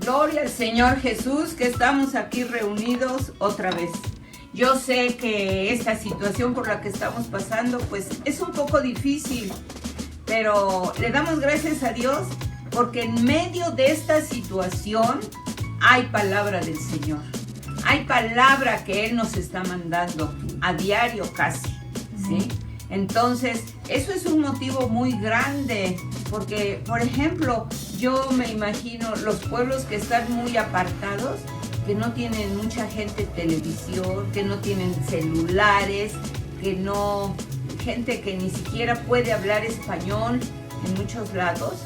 Gloria al Señor Jesús, que estamos aquí reunidos otra vez. Yo sé que esta situación por la que estamos pasando, pues es un poco difícil, pero le damos gracias a Dios porque en medio de esta situación hay palabra del Señor. Hay palabra que Él nos está mandando a diario casi, ¿sí? Entonces, eso es un motivo muy grande, porque, por ejemplo, yo me imagino los pueblos que están muy apartados, que no tienen mucha gente televisión, que no tienen celulares, gente que ni siquiera puede hablar español en muchos lados.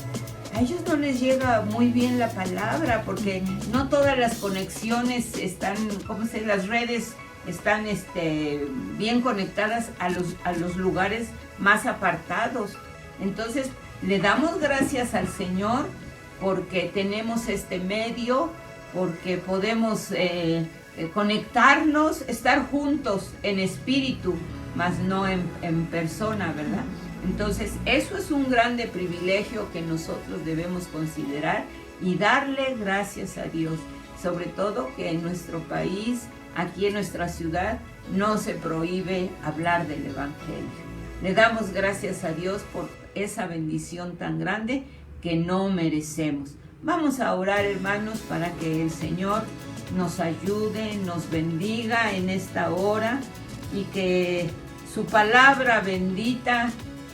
A ellos no les llega muy bien la palabra, porque no todas las conexiones están, las redes están bien conectadas a los lugares más apartados. Entonces, le damos gracias al Señor porque tenemos este medio, porque podemos conectarnos, estar juntos en espíritu, mas no en persona, ¿verdad? Entonces, eso es un grande privilegio que nosotros debemos considerar y darle gracias a Dios. Sobre todo que en nuestro país, aquí en nuestra ciudad, no se prohíbe hablar del Evangelio. Le damos gracias a Dios por esa bendición tan grande que no merecemos. Vamos a orar, hermanos, para que el Señor nos ayude, nos bendiga en esta hora y que su palabra bendita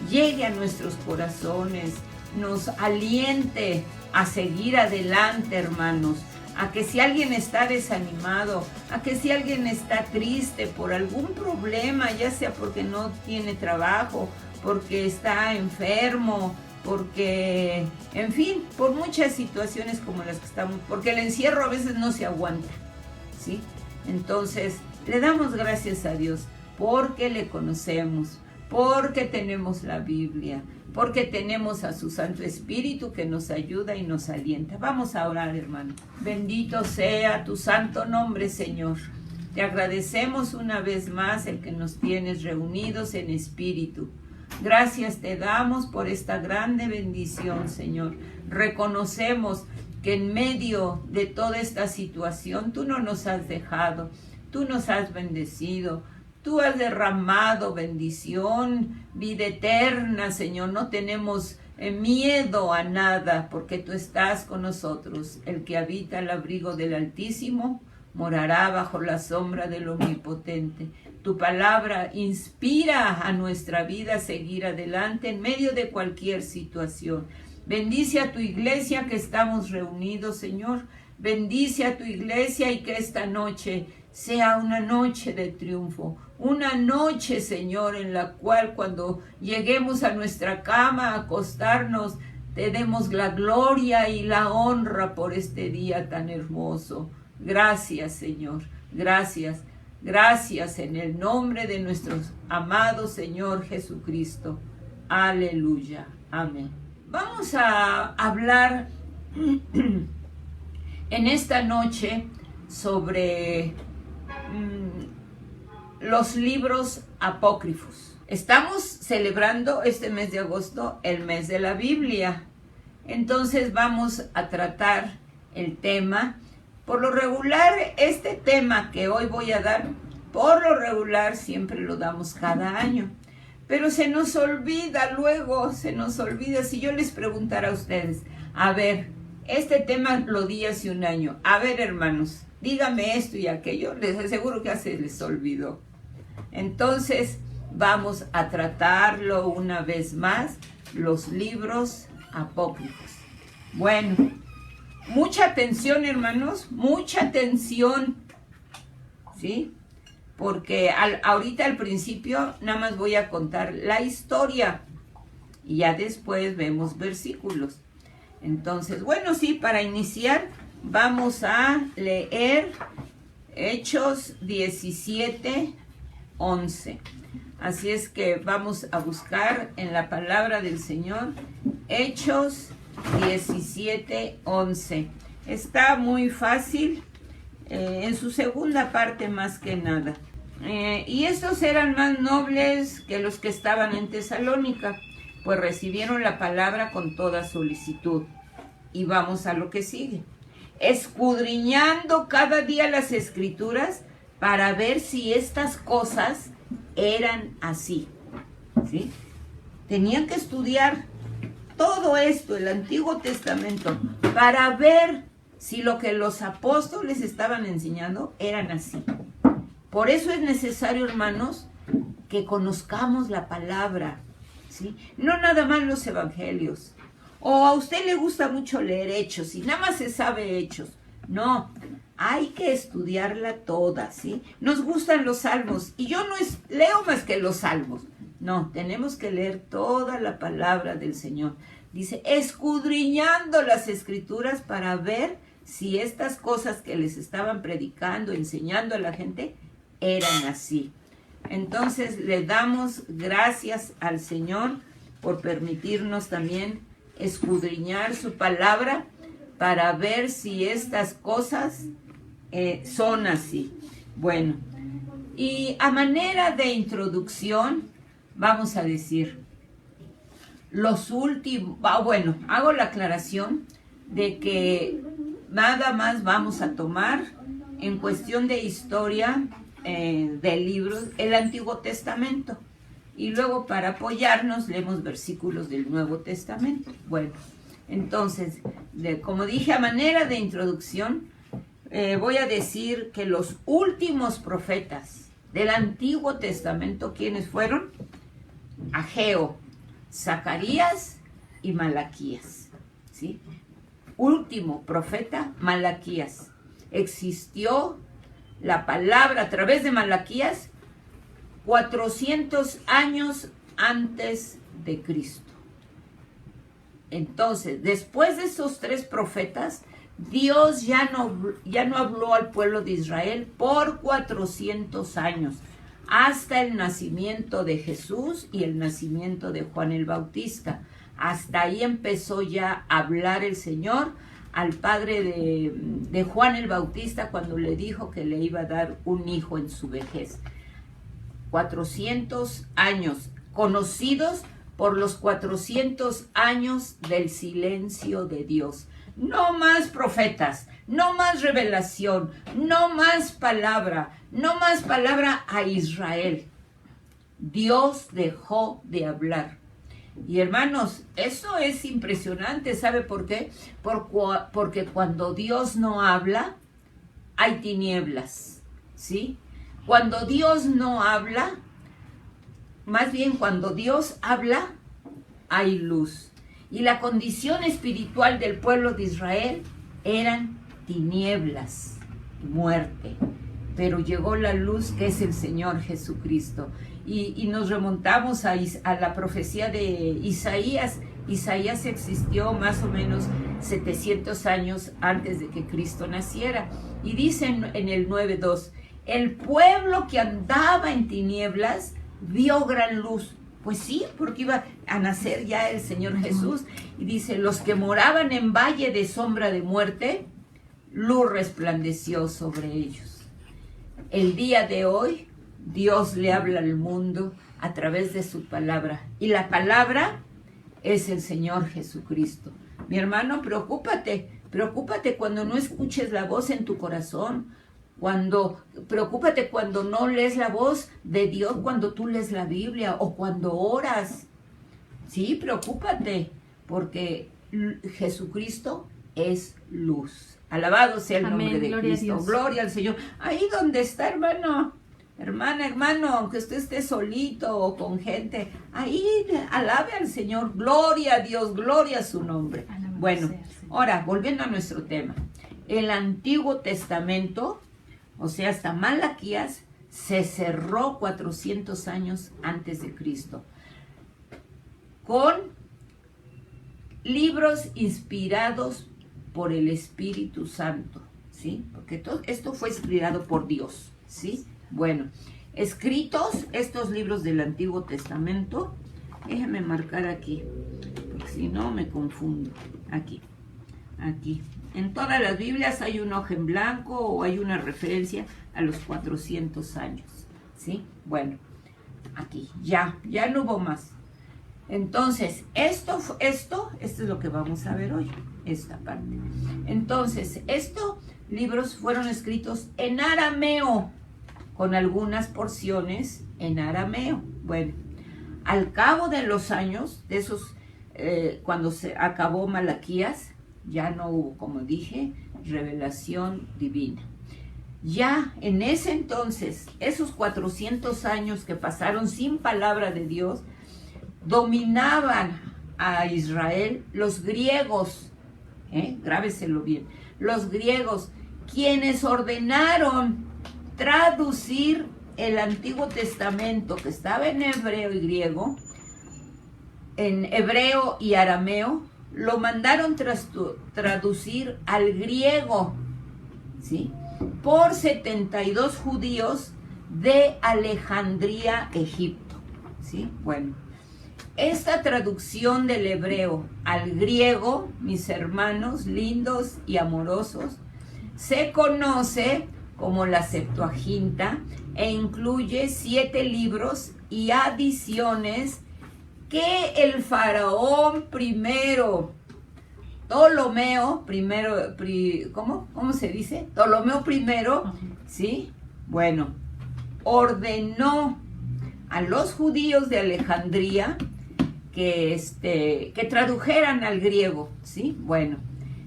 llegue a nuestros corazones, nos aliente a seguir adelante, hermanos, a que si alguien está desanimado, a que si alguien está triste por algún problema, ya sea porque no tiene trabajo, porque está enfermo, porque, en fin, por muchas situaciones como las que estamos, porque el encierro a veces no se aguanta, ¿sí? Entonces, le damos gracias a Dios porque le conocemos, porque tenemos la Biblia, porque tenemos a su Santo Espíritu que nos ayuda y nos alienta. Vamos a orar, hermano. Bendito sea tu santo nombre, Señor. Te agradecemos una vez más el que nos tienes reunidos en espíritu. Gracias te damos por esta grande bendición, Señor. Reconocemos que en medio de toda esta situación tú no nos has dejado, tú nos has bendecido. Tú has derramado bendición, vida eterna, Señor. No tenemos miedo a nada, porque tú estás con nosotros. El que habita al abrigo del Altísimo morará bajo la sombra del Omnipotente. Tu palabra inspira a nuestra vida a seguir adelante en medio de cualquier situación. Bendice a tu iglesia que estamos reunidos, Señor. Bendice a tu iglesia y que esta noche sea una noche de triunfo, una noche, Señor, en la cual cuando lleguemos a nuestra cama a acostarnos, te demos la gloria y la honra por este día tan hermoso. Gracias, Señor, gracias, gracias en el nombre de nuestro amado Señor Jesucristo. Aleluya, amén. Vamos a hablar en esta noche sobre los libros apócrifos. Estamos celebrando este mes de agosto el mes de la Biblia. Entonces vamos a tratar el tema. Por lo regular, este tema que hoy voy a dar, por lo regular siempre lo damos cada año. Pero se nos olvida luego, se nos olvida. Si yo les preguntara a ustedes, a ver, este tema lo di hace un año. A ver, hermanos, dígame esto y aquello. Les aseguro que ya se les olvidó. Entonces, vamos a tratarlo una vez más, los libros apócrifos. Bueno, mucha atención, hermanos, mucha atención, ¿sí? Porque ahorita al principio nada más voy a contar la historia y ya después vemos versículos. Entonces, bueno, sí, para iniciar vamos a leer Hechos 17:11. Así es que vamos a buscar en la palabra del Señor Hechos 17:11. Está muy fácil, en su segunda parte más que nada. Y estos eran más nobles que los que estaban en Tesalónica, pues recibieron la palabra con toda solicitud. Y vamos a lo que sigue. escudriñando cada día las Escrituras para ver si estas cosas eran así, ¿sí? Tenían que estudiar todo esto, el Antiguo Testamento, para ver si lo que los apóstoles estaban enseñando eran así. Por eso es necesario, hermanos, que conozcamos la palabra, ¿sí? No nada más los evangelios. O a usted le gusta mucho leer Hechos y nada más se sabe Hechos. No, hay que estudiarla toda, ¿sí? Nos gustan los salmos y yo no leo más que los salmos. No, tenemos que leer toda la palabra del Señor. Dice, escudriñando las Escrituras para ver si estas cosas que les estaban predicando, enseñando a la gente, eran así. Entonces le damos gracias al Señor por permitirnos también escudriñar su palabra para ver si estas cosas son así. Bueno, y a manera de introducción vamos a decir los últimos, bueno, hago la aclaración de que nada más vamos a tomar en cuestión de historia del libro, el Antiguo Testamento. Y luego para apoyarnos leemos versículos del Nuevo Testamento. Bueno, entonces, como dije, a manera de introducción, voy a decir que los últimos profetas del Antiguo Testamento, ¿quiénes fueron? Ageo, Zacarías y Malaquías, ¿sí? Último profeta, Malaquías. Existió la palabra a través de Malaquías 400 años antes de Cristo. Entonces, después de esos tres profetas, Dios ya no habló al pueblo de Israel por 400 años, hasta el nacimiento de Jesús y el nacimiento de Juan el Bautista. Hasta ahí empezó ya a hablar el Señor al padre de Juan el Bautista cuando le dijo que le iba a dar un hijo en su vejez. 400 años, conocidos por los 400 años del silencio de Dios. No más profetas, no más revelación, no más palabra a Israel. Dios dejó de hablar. Y hermanos, eso es impresionante, ¿sabe por qué? Porque cuando Dios no habla, hay tinieblas, ¿sí? Cuando Dios no habla, más bien cuando Dios habla, hay luz. Y la condición espiritual del pueblo de Israel eran tinieblas, muerte. Pero llegó la luz que es el Señor Jesucristo. Y nos remontamos a la profecía de Isaías. Isaías existió más o menos 700 años antes de que Cristo naciera. Y dice en el 9:2, el pueblo que andaba en tinieblas vio gran luz. Pues sí, porque iba a nacer ya el Señor Jesús. Y dice, los que moraban en valle de sombra de muerte, luz resplandeció sobre ellos. El día de hoy, Dios le habla al mundo a través de su palabra. Y la palabra es el Señor Jesucristo. Mi hermano, preocúpate cuando no escuches la voz en tu corazón. Preocúpate cuando no lees la voz de Dios, cuando tú lees la Biblia o cuando oras. Sí, preocúpate, porque Jesucristo es luz. Alabado sea el nombre de Cristo. Gloria al Señor. Ahí donde está, hermano, hermano, aunque usted esté solito o con gente, ahí alabe al Señor. Gloria a Dios, gloria a su nombre. Bueno, ahora, volviendo a nuestro tema. El Antiguo Testamento, o sea, hasta Malaquías, se cerró 400 años antes de Cristo, con libros inspirados por el Espíritu Santo, ¿sí? Porque todo esto fue inspirado por Dios, ¿sí? Bueno, escritos estos libros del Antiguo Testamento, déjame marcar aquí, porque si no me confundo, aquí. En todas las Biblias hay un hoja en blanco o hay una referencia a los 400 años, ¿sí? Bueno, aquí, ya no hubo más. Entonces, esto es lo que vamos a ver hoy, esta parte. Entonces, estos libros fueron escritos en arameo, con algunas porciones en arameo. Bueno, al cabo de los años, de esos, cuando se acabó Malaquías, ya no hubo, como dije, revelación divina. Ya en ese entonces, esos 400 años que pasaron sin palabra de Dios, dominaban a Israel los griegos, grábeselo bien, los griegos, quienes ordenaron traducir el Antiguo Testamento, que estaba en hebreo y griego, en hebreo y arameo, lo mandaron traducir al griego, ¿sí?, por 72 judíos de Alejandría, Egipto, ¿sí? Bueno, esta traducción del hebreo al griego, mis hermanos lindos y amorosos, se conoce como la Septuaginta e incluye 7 libros y adiciones que el faraón primero, Ptolomeo primero, ¿cómo se dice? Ptolomeo primero, ¿sí? Bueno, ordenó a los judíos de Alejandría que tradujeran al griego, ¿sí? Bueno,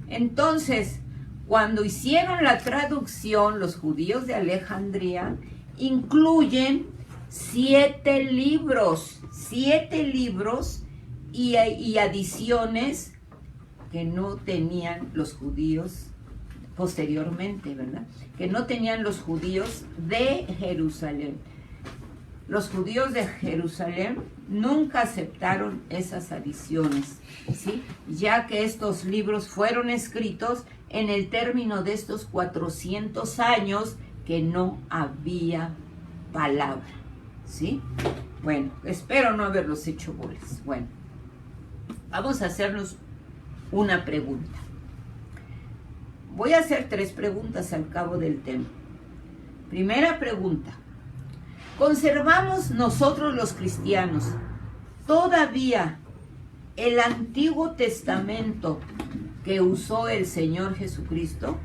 entonces, cuando hicieron la traducción, los judíos de Alejandría incluyen 7 libros y adiciones que no tenían los judíos posteriormente, ¿verdad? Que no tenían los judíos de Jerusalén. Los judíos de Jerusalén nunca aceptaron esas adiciones, ¿sí? Ya que estos libros fueron escritos en el término de estos 400 años que no había palabra, ¿sí? Bueno, espero no haberlos hecho bolas. Bueno, vamos a hacernos una pregunta. Voy a hacer 3 preguntas al cabo del tema. Primera pregunta: ¿conservamos nosotros los cristianos todavía el Antiguo Testamento que usó el Señor Jesucristo?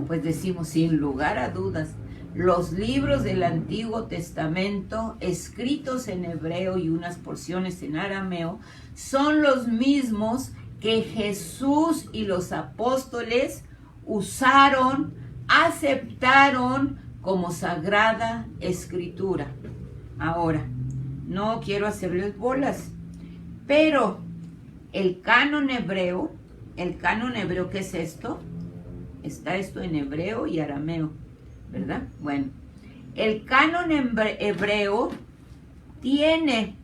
Pues decimos sin lugar a dudas, los libros del Antiguo Testamento escritos en hebreo y unas porciones en arameo son los mismos que Jesús y los apóstoles usaron, aceptaron como sagrada escritura. Ahora, no quiero hacerles bolas, pero el canon hebreo, ¿qué es esto? Está esto en hebreo y arameo, ¿verdad? Bueno, el canon hebreo tiene,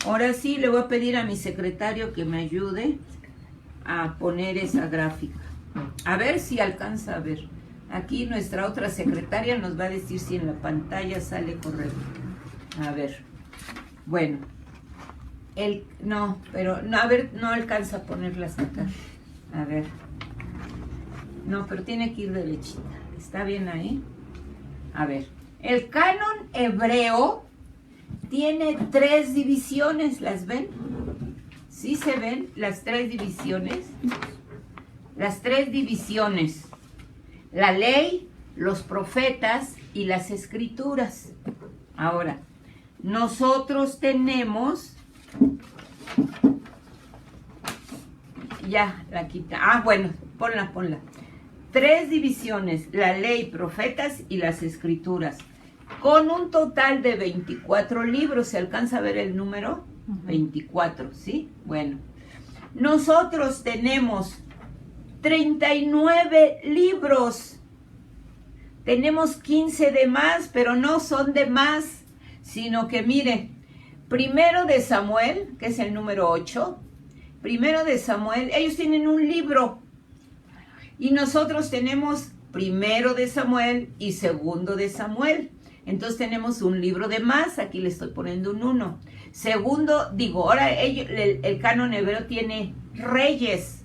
ahora sí le voy a pedir a mi secretario que me ayude a poner esa gráfica. A ver si alcanza a ver. Aquí nuestra otra secretaria nos va a decir si en la pantalla sale correcto. A ver. Bueno. No alcanza a ponerlas acá. A ver. No, pero tiene que ir derechita. ¿Está bien ahí? A ver. El canon hebreo tiene 3 divisiones. ¿Las ven? ¿Sí se ven las 3 divisiones? Las 3 divisiones. La ley, los profetas y las escrituras. Ahora, nosotros tenemos... Ya, la quita. Ah, bueno, ponla. 3 divisiones, la ley, profetas y las escrituras. Con un total de 24 libros. ¿Se alcanza a ver el número? 24, ¿sí? Bueno. Nosotros tenemos 39 libros. Tenemos 15 de más, pero no son de más, sino que mire, Primero de Samuel, que es el número 8, Primero de Samuel, ellos tienen un libro, y nosotros tenemos Primero de Samuel y Segundo de Samuel. Entonces tenemos un libro de más, aquí le estoy poniendo un 1. Segundo, ahora el canon hebreo tiene Reyes.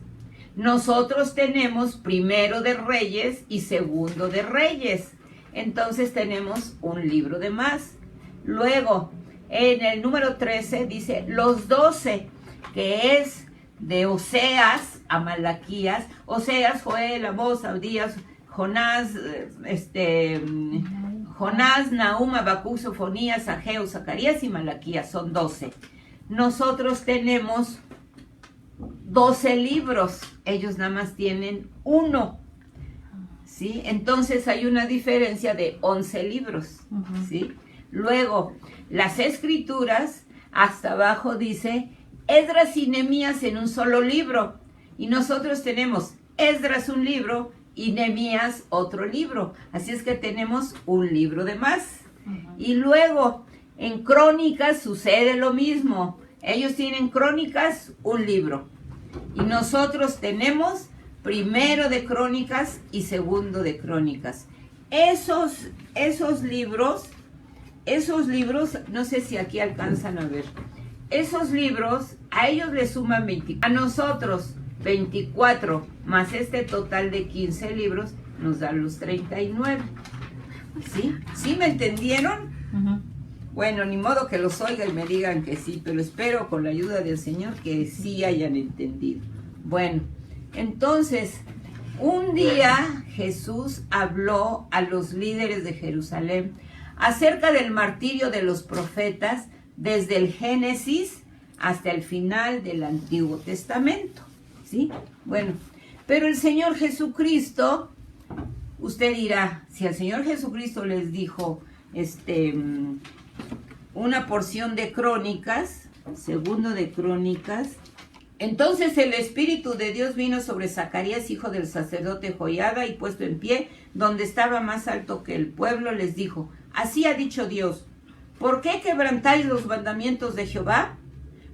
Nosotros tenemos Primero de Reyes y Segundo de Reyes. Entonces tenemos un libro de más. Luego, En el número 13 dice los 12, que es de Oseas a Malaquías. Oseas, Joel, Amós, Abdías, Jonás, Nahum, Habacuc, Sofonías, Ageo, Zacarías y Malaquías. Son 12. Nosotros tenemos 12 libros. Ellos nada más tienen uno. ¿Sí? Entonces hay una diferencia de 11 libros. ¿Sí? Luego, las escrituras, hasta abajo dice Esdras y Nehemías en un solo libro. Y nosotros tenemos Esdras un libro y Nehemías otro libro. Así es que tenemos un libro de más. Y luego, en Crónicas sucede lo mismo. Ellos tienen Crónicas, un libro. Y nosotros tenemos primero de Crónicas y segundo de Crónicas. Esos libros, no sé si aquí alcanzan a ver. Esos libros, a ellos les suman 24. A nosotros, 24, más este total de 15 libros, nos dan los 39. ¿Sí? ¿Sí me entendieron? Bueno, ni modo que los oiga y me digan que sí, pero espero con la ayuda del Señor que sí hayan entendido. Bueno, entonces, un día Jesús habló a los líderes de Jerusalén acerca del martirio de los profetas desde el Génesis hasta el final del Antiguo Testamento. ¿Sí? Bueno, pero el Señor Jesucristo, usted dirá, si el Señor Jesucristo les dijo una porción de Crónicas, segundo de Crónicas, entonces el Espíritu de Dios vino sobre Zacarías, hijo del sacerdote Joiada, y puesto en pie, donde estaba más alto que el pueblo, les dijo, así ha dicho Dios, ¿por qué quebrantáis los mandamientos de Jehová?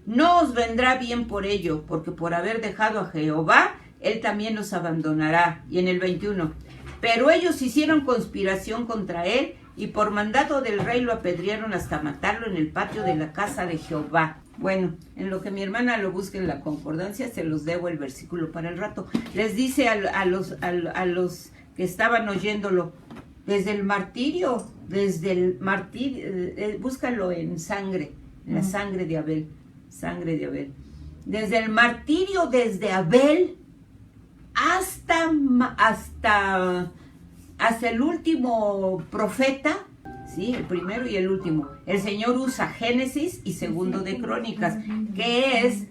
No os vendrá bien por ello, porque por haber dejado a Jehová, él también os abandonará. Y en el 21, pero ellos hicieron conspiración contra él, y por mandato del rey lo apedrearon hasta matarlo en el patio de la casa de Jehová. Bueno, en lo que mi hermana lo busque en la concordancia, se los debo el versículo para el rato. Les dice a los que estaban oyéndolo, desde el martirio, búscalo en sangre, en la sangre de Abel, desde el martirio, desde Abel hasta el último profeta, ¿sí? El primero y el último. El Señor usa Génesis y segundo de Crónicas, que es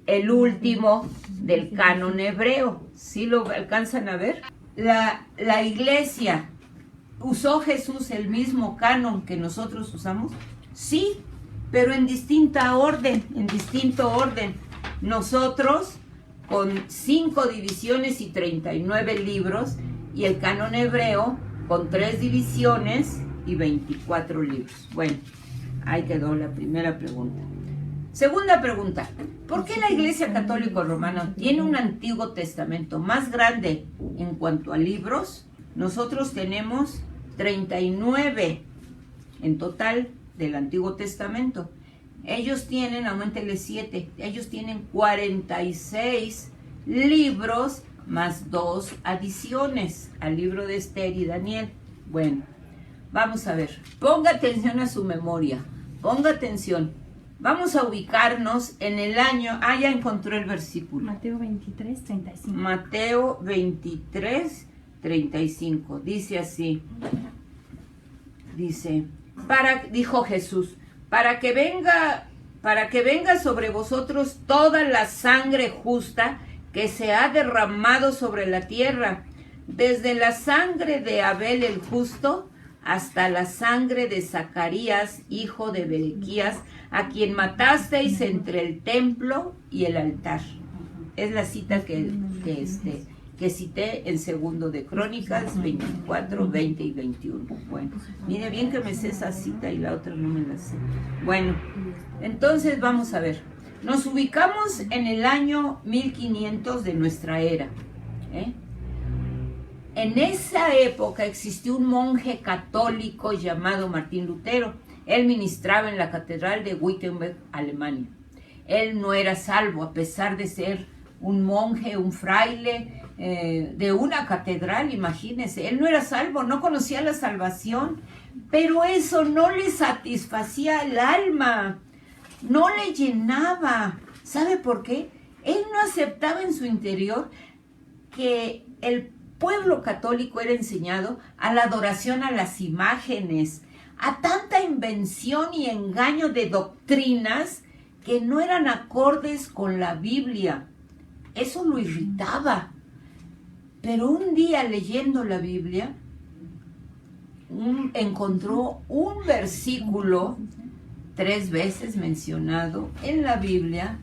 el último del canon hebreo. ¿Sí lo alcanzan a ver? La iglesia, ¿usó Jesús el mismo canon que nosotros usamos? Sí, pero en distinto orden. Nosotros, con 5 divisiones y 39 libros, y el canon hebreo, con 3 divisiones y 24 libros. Bueno, ahí quedó la primera pregunta. Segunda pregunta, ¿por qué la Iglesia Católica Romana tiene un Antiguo Testamento más grande en cuanto a libros? Nosotros tenemos 39 en total del Antiguo Testamento. Ellos tienen, auméntele 7, ellos tienen 46 libros más 2 adiciones al libro de Esther y Daniel. Bueno, vamos a ver. Ponga atención a su memoria. Ponga atención. Vamos a ubicarnos en el año. Ya encontró el versículo. Mateo 23, 35. Mateo 23, 35. Dice así. Dice, dijo Jesús, para que venga sobre vosotros toda la sangre justa que se ha derramado sobre la tierra, desde la sangre de Abel el justo hasta la sangre de Zacarías, hijo de Berequías, a quien matasteis entre el templo y el altar. Es la cita que cité en segundo de Crónicas 24, 20 y 21. Bueno, mire bien que me sé esa cita y la otra no me la sé. Bueno, entonces vamos a ver. Nos ubicamos en el año 1500 de nuestra era. En esa época existió un monje católico llamado Martín Lutero. Él ministraba en la catedral de Wittenberg, Alemania. Él no era salvo, a pesar de ser un monje, un fraile, de una catedral, imagínense. Él no era salvo, no conocía la salvación, pero eso no le satisfacía el alma, no le llenaba. ¿Sabe por qué? Él no aceptaba en su interior que el pueblo católico era enseñado a la adoración a las imágenes, a tanta invención y engaño de doctrinas que no eran acordes con la Biblia. Eso lo irritaba. Pero un día leyendo la Biblia, encontró un versículo 3 veces mencionado en la Biblia: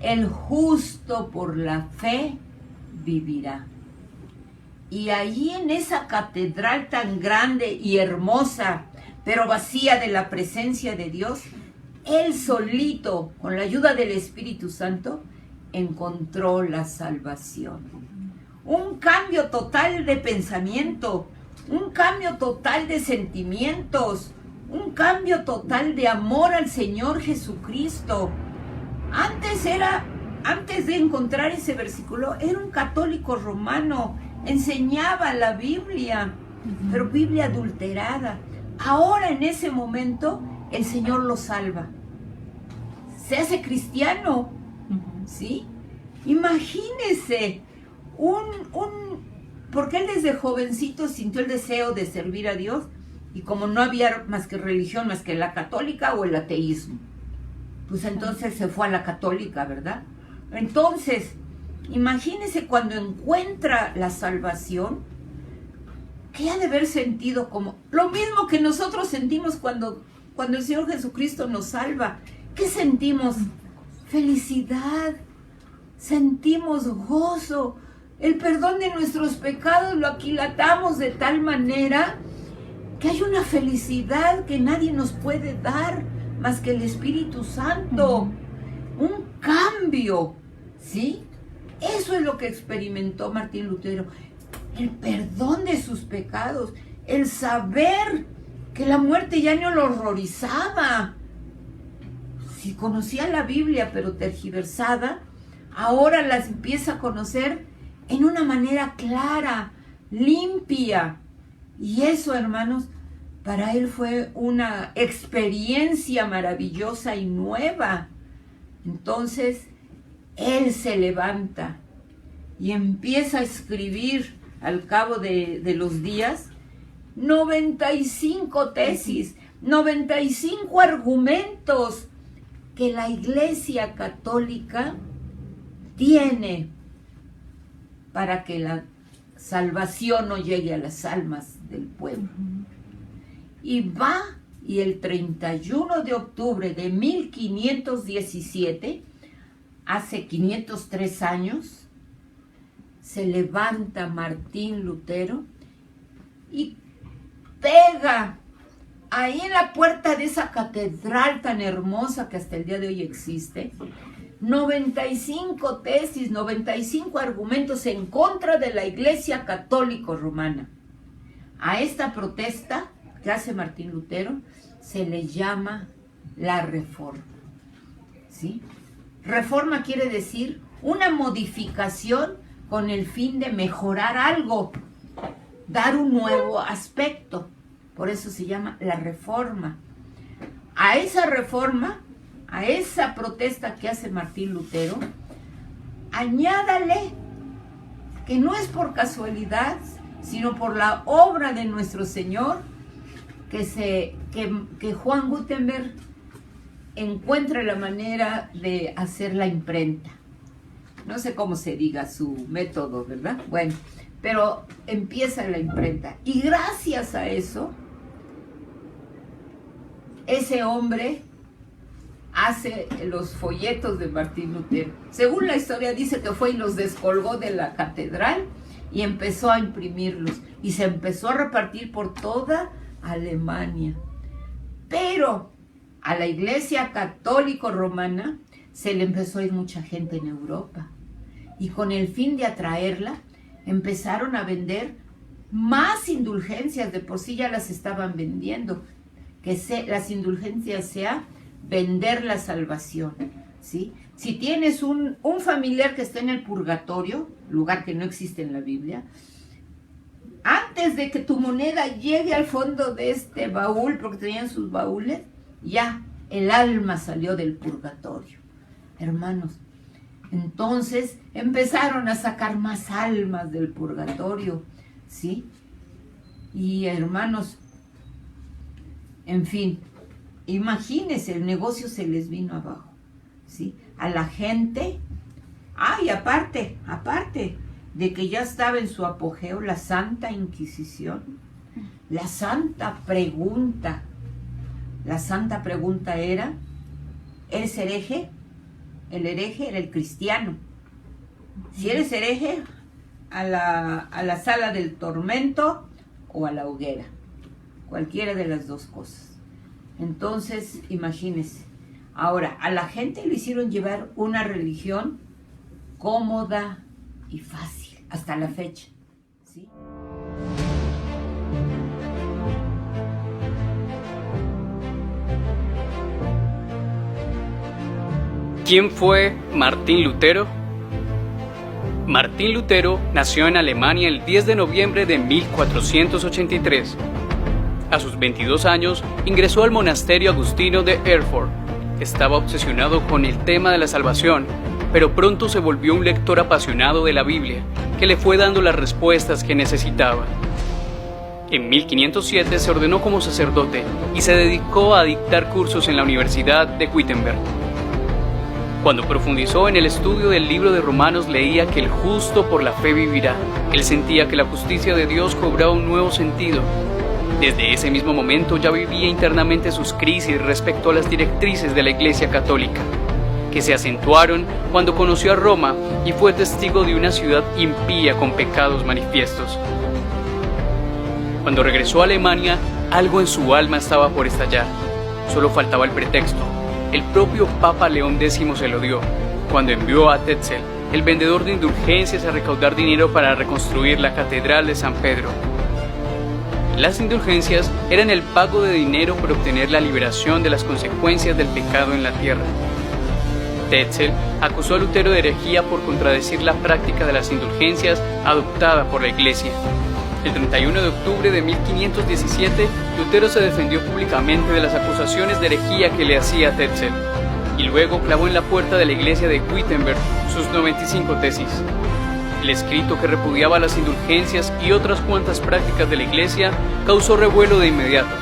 el justo por la fe vivirá. Y allí en esa catedral tan grande y hermosa, pero vacía de la presencia de Dios, él solito, con la ayuda del Espíritu Santo, encontró la salvación. Un cambio total de pensamiento, un cambio total de sentimientos, un cambio total de amor al Señor Jesucristo. Antes de encontrar ese versículo, era un católico romano, enseñaba la Biblia, pero Biblia adulterada. Ahora, en ese momento, el Señor lo salva. Se hace cristiano, ¿sí? Imagínese, porque él desde jovencito sintió el deseo de servir a Dios, y como no había más que religión, más que la católica o el ateísmo, pues entonces se fue a la católica, ¿verdad? Entonces, imagínese cuando encuentra la salvación, ¿qué ha de haber sentido? Como lo mismo que nosotros sentimos cuando el Señor Jesucristo nos salva. ¿Qué sentimos? Felicidad, sentimos gozo, el perdón de nuestros pecados lo aquilatamos de tal manera que hay una felicidad que nadie nos puede dar más que el Espíritu Santo. Un cambio, ¿sí? Eso es lo que experimentó Martín Lutero. El perdón de sus pecados, el saber que la muerte ya no lo horrorizaba. Si conocía la Biblia pero tergiversada, ahora las empieza a conocer en una manera clara, limpia. Y eso, hermanos, para él fue una experiencia maravillosa y nueva. Entonces, él se levanta y empieza a escribir al cabo de los días 95 tesis, 95 argumentos que la Iglesia Católica tiene para que la salvación no llegue a las almas del pueblo. Y va, y el 31 de octubre de 1517, hace 503 años, se levanta Martín Lutero y pega ahí en la puerta de esa catedral tan hermosa que hasta el día de hoy existe, 95 tesis, 95 argumentos en contra de la Iglesia Católica Romana. A esta protesta que hace Martín Lutero se le llama la Reforma, ¿sí? Reforma quiere decir una modificación con el fin de mejorar algo, dar un nuevo aspecto. Por eso se llama la Reforma. A esa reforma, a esa protesta que hace Martín Lutero, añádale que no es por casualidad, sino por la obra de nuestro Señor, que Juan Gutenberg encuentra la manera de hacer la imprenta. No sé cómo se diga su método, ¿verdad? Bueno, pero empieza la imprenta. Y gracias a eso, ese hombre hace los folletos de Martín Lutero. Según la historia dice que fue y los descolgó de la catedral y empezó a imprimirlos. Y se empezó a repartir por toda Alemania. Pero a la Iglesia Católica Romana se le empezó a ir mucha gente en Europa. Y con el fin de atraerla, empezaron a vender más indulgencias. De por sí ya las estaban vendiendo. Las indulgencias sea vender la salvación. ¿sí? Si tienes un familiar que está en el purgatorio, lugar que no existe en la Biblia, antes de que tu moneda llegue al fondo de este baúl, porque tenían sus baúles, ya el alma salió del purgatorio. Hermanos, entonces empezaron a sacar más almas del purgatorio, ¿sí? Y hermanos, en fin, imagínense, el negocio se les vino abajo, ¿sí? A la gente, y aparte de que ya estaba en su apogeo la Santa Inquisición, la Santa Pregunta era, ¿eres hereje? El hereje era el cristiano. Si eres hereje, a la sala del tormento o a la hoguera, cualquiera de las dos cosas. Entonces, imagínense, ahora a la gente le hicieron llevar una religión cómoda y fácil, hasta la fecha, ¿sí? ¿Quién fue Martín Lutero? Martín Lutero nació en Alemania el 10 de noviembre de 1483. A sus 22 años ingresó al monasterio agustino de Erfurt. Estaba obsesionado con el tema de la salvación, pero pronto se volvió un lector apasionado de la Biblia, que le fue dando las respuestas que necesitaba. En 1507 se ordenó como sacerdote y se dedicó a dictar cursos en la Universidad de Wittenberg. Cuando profundizó en el estudio del libro de Romanos, leía que el justo por la fe vivirá. Él sentía que la justicia de Dios cobraba un nuevo sentido. Desde ese mismo momento ya vivía internamente sus crisis respecto a las directrices de la Iglesia Católica, que se acentuaron cuando conoció a Roma y fue testigo de una ciudad impía con pecados manifiestos. Cuando regresó a Alemania, algo en su alma estaba por estallar. Solo faltaba el pretexto. El propio Papa León X se lo dio, cuando envió a Tetzel, el vendedor de indulgencias, a recaudar dinero para reconstruir la Catedral de San Pedro. Las indulgencias eran el pago de dinero por obtener la liberación de las consecuencias del pecado en la tierra. Tetzel acusó a Lutero de herejía por contradecir la práctica de las indulgencias adoptada por la Iglesia. El 31 de octubre de 1517, Lutero se defendió públicamente de las acusaciones de herejía que le hacía Tetzel, y luego clavó en la puerta de la iglesia de Wittenberg sus 95 tesis. El escrito, que repudiaba las indulgencias y otras cuantas prácticas de la iglesia, causó revuelo de inmediato.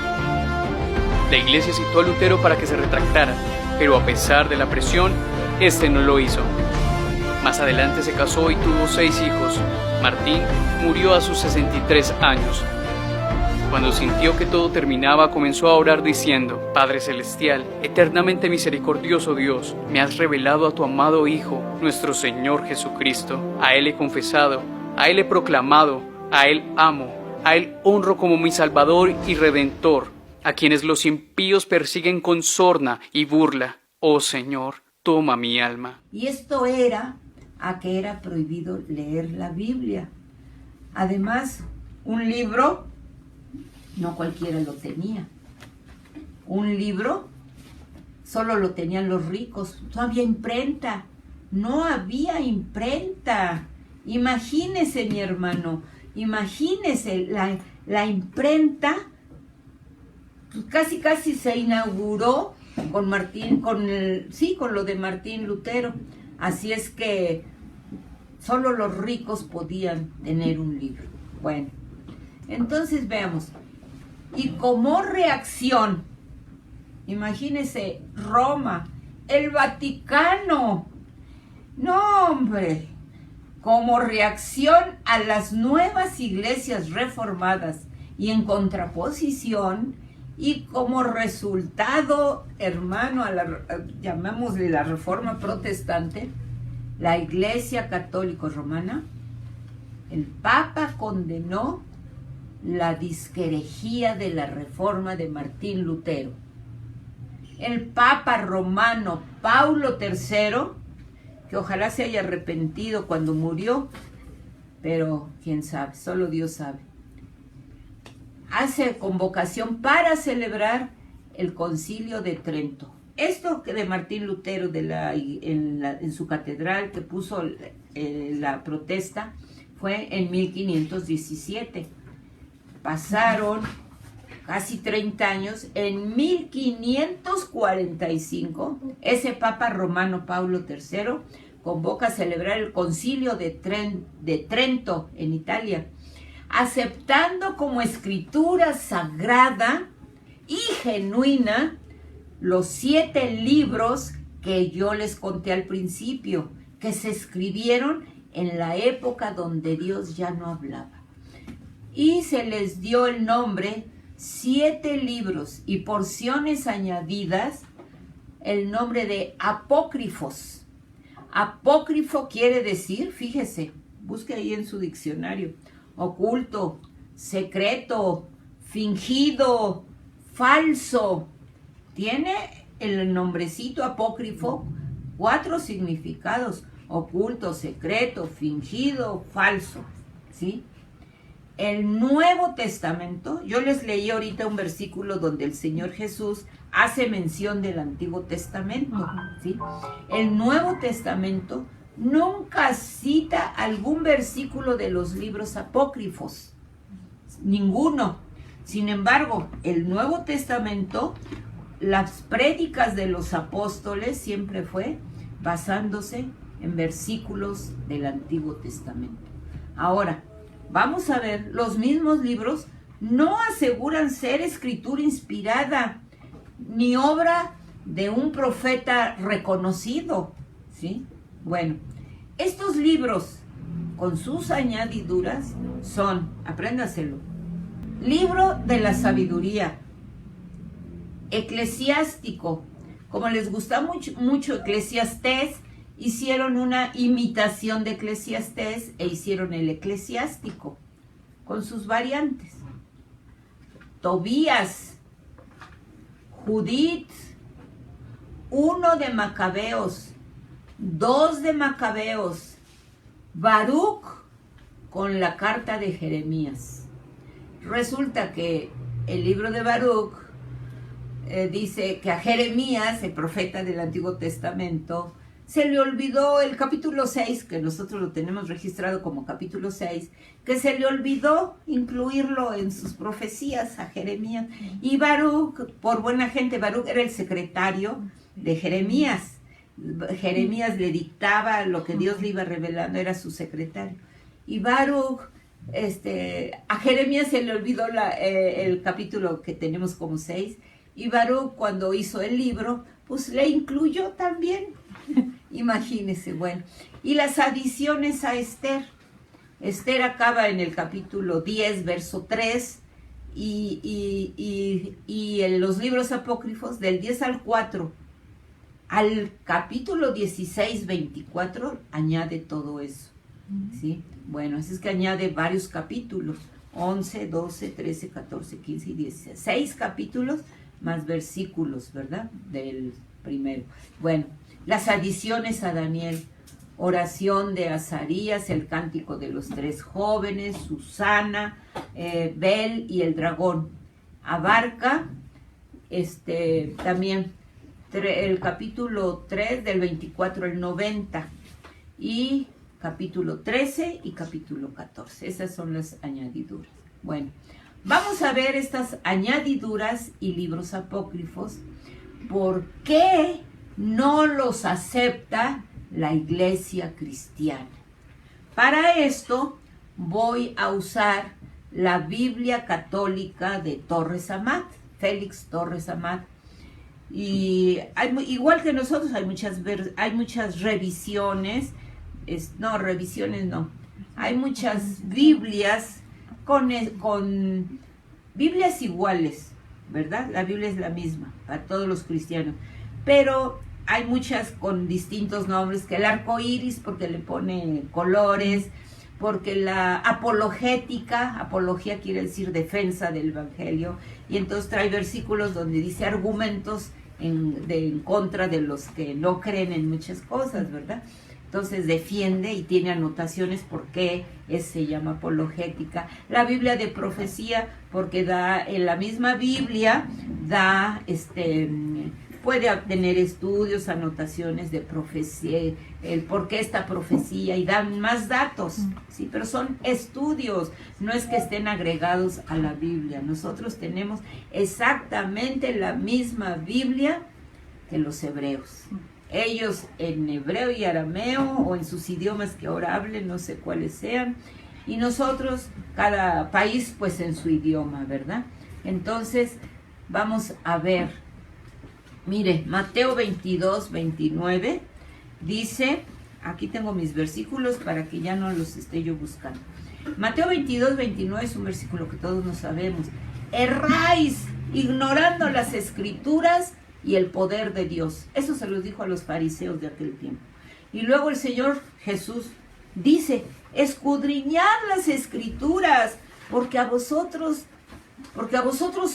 La iglesia citó a Lutero para que se retractara, pero a pesar de la presión, este no lo hizo. Más adelante se casó y tuvo 6 hijos. Martín murió a sus 63 años. Cuando sintió que todo terminaba, comenzó a orar diciendo: Padre Celestial, eternamente misericordioso Dios, me has revelado a tu amado Hijo, nuestro Señor Jesucristo. A Él he confesado, a Él he proclamado, a Él amo, a Él honro como mi Salvador y Redentor, a quienes los impíos persiguen con sorna y burla. Oh Señor, toma mi alma. Y esto era a que era prohibido leer la Biblia. Además, un libro, no cualquiera lo tenía. Un libro solo lo tenían los ricos. No había imprenta. No había imprenta. Imagínese, mi hermano, imagínese la imprenta. Pues casi se inauguró con lo de Martín Lutero. Así es que solo los ricos podían tener un libro. Bueno, entonces veamos. Y como reacción, imagínense, Roma, el Vaticano. No, hombre. Como reacción a las nuevas iglesias reformadas y en contraposición, y como resultado, hermano, llamémosle la Reforma Protestante, la Iglesia Católica Romana, el Papa condenó la disquerejía de la Reforma de Martín Lutero. El Papa romano Paulo III, que ojalá se haya arrepentido cuando murió, pero quién sabe, solo Dios sabe, hace convocación para celebrar el Concilio de Trento. esto que de Martín Lutero en su catedral que puso la protesta fue en 1517. Pasaron casi 30 años. En 1545, ese Papa Romano Paulo III convoca a celebrar el Concilio de Trento en Italia, aceptando como escritura sagrada y genuina los 7 libros que yo les conté al principio, que se escribieron en la época donde Dios ya no hablaba. Y se les dio el nombre 7 libros y porciones añadidas, el nombre de apócrifos. Apócrifo quiere decir, fíjese, busque ahí en su diccionario, oculto, secreto, fingido, falso. Tiene el nombrecito apócrifo 4 significados: oculto, secreto, fingido, falso, ¿sí? El Nuevo Testamento, yo les leí ahorita un versículo donde el Señor Jesús hace mención del Antiguo Testamento, ¿sí? El Nuevo Testamento nunca cita algún versículo de los libros apócrifos, ninguno. Sin embargo, el Nuevo Testamento, las prédicas de los apóstoles siempre fue basándose en versículos del Antiguo Testamento. Ahora, vamos a ver, los mismos libros no aseguran ser escritura inspirada ni obra de un profeta reconocido, ¿sí? Bueno, estos libros con sus añadiduras son, apréndaselo, libro de la sabiduría, eclesiástico, como les gusta mucho Eclesiastés, hicieron una imitación de Eclesiastés e hicieron el eclesiástico con sus variantes. Tobías, Judith, 1 de Macabeos, 2 de Macabeos, Baruch con la carta de Jeremías. Resulta que el libro de Baruch dice que a Jeremías, el profeta del Antiguo Testamento, se le olvidó el capítulo 6, que nosotros lo tenemos registrado como capítulo 6, que se le olvidó incluirlo en sus profecías a Jeremías. Y Baruch, por buena gente, Baruch era el secretario de Jeremías. Jeremías le dictaba lo que Dios le iba revelando, era su secretario. Y Baruch, a Jeremías se le olvidó el capítulo que tenemos como 6, y Baruch, cuando hizo el libro, pues le incluyó también. Imagínense, bueno. Y las adiciones a Esther. Esther acaba en el capítulo 10, verso 3, y en los libros apócrifos del 10 al 4, al capítulo 16, 24, añade todo eso, ¿sí? Bueno, así es que añade varios capítulos, 11, 12, 13, 14, 15 y 16. 6 capítulos más versículos, ¿verdad? Del primero. Bueno, las adiciones a Daniel, oración de Azarías, el cántico de los 3 jóvenes, Susana, Bel y el dragón. Abarca también el capítulo 3 del 24 al 90 y capítulo 13 y capítulo 14. Esas son las añadiduras. Bueno, vamos a ver estas añadiduras y libros apócrifos. ¿Por qué no los acepta la iglesia cristiana? Para esto voy a usar la Biblia católica de Torres Amat, Félix Torres Amat. Y igual que nosotros hay muchas revisiones, hay muchas Biblias con Biblias iguales, ¿verdad? La Biblia es la misma para todos los cristianos, pero hay muchas con distintos nombres, que el arco iris porque le pone colores, porque la apología quiere decir defensa del evangelio, y entonces trae versículos donde dice argumentos en contra de los que no creen en muchas cosas, ¿verdad? Entonces defiende y tiene anotaciones por qué se llama apologética. La Biblia de profecía, porque en la misma Biblia da puede tener estudios, anotaciones de profecía, el por qué esta profecía, y dan más datos, ¿sí? Pero son estudios, no es que estén agregados a la Biblia. Nosotros tenemos exactamente la misma Biblia que los hebreos. Ellos en hebreo y arameo, o en sus idiomas que ahora hablen, no sé cuáles sean, y nosotros, cada país pues en su idioma, ¿verdad? Entonces, vamos a ver, mire, Mateo 22, 29, dice, aquí tengo mis versículos para que ya no los esté yo buscando. Mateo 22, 29 es un versículo que todos nos sabemos. Erráis, ignorando las escrituras y el poder de Dios. Eso se los dijo a los fariseos de aquel tiempo. Y luego el Señor Jesús dice, escudriñad las escrituras, porque a vosotros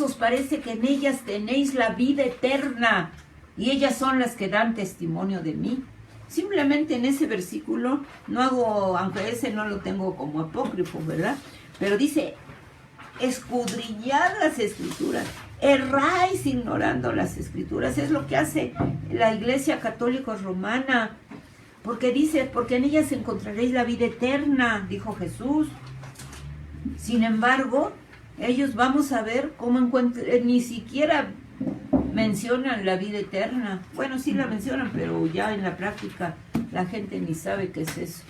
os parece que en ellas tenéis la vida eterna, y ellas son las que dan testimonio de mí. Simplemente en ese versículo, no hago, aunque ese no lo tengo como apócrifo, ¿verdad? Pero dice, escudriñad las escrituras, erráis ignorando las escrituras. Es lo que hace la Iglesia Católica Romana, porque dice, porque en ellas encontraréis la vida eterna, dijo Jesús. Sin embargo, ellos, vamos a ver cómo ni siquiera mencionan la vida eterna. Bueno, sí la mencionan, pero ya en la práctica la gente ni sabe qué es eso.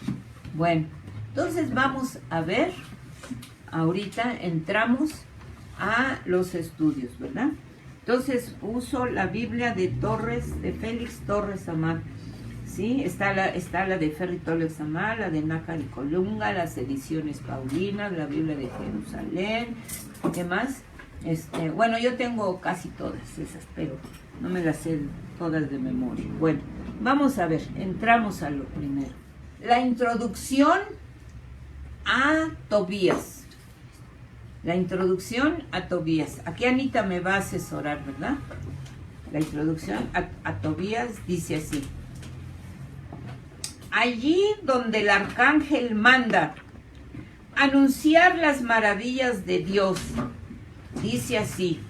Bueno, entonces vamos a ver, ahorita entramos a los estudios, ¿verdad? Entonces uso la Biblia de Félix Torres Amat. Sí, está la de Ferry Torres Amat, la de Nácar y Colunga, las ediciones Paulinas, la Biblia de Jerusalén. ¿Qué más? Bueno, yo tengo casi todas esas, pero no me las sé todas de memoria. Bueno, vamos a ver, entramos a lo primero. La introducción a Tobías. La introducción a Tobías. Aquí Anita me va a asesorar, ¿verdad? La introducción a Tobías dice así. Allí donde el arcángel manda anunciar las maravillas de Dios, dice así,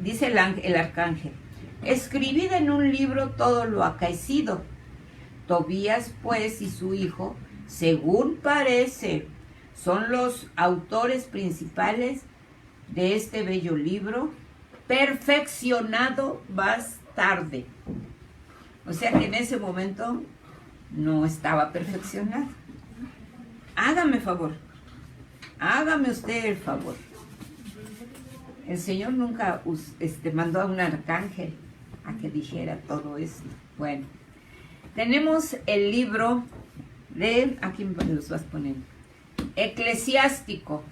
dice el arcángel, escribid en un libro todo lo acaecido. Tobías, pues, y su hijo, según parece, son los autores principales de este bello libro, perfeccionado más tarde. O sea que en ese momento no estaba perfeccionado. Hágame favor, hágame usted el favor. El Señor nunca mandó a un arcángel a que dijera todo esto. Bueno, tenemos el libro de, aquí me los vas poniendo, Eclesiástico.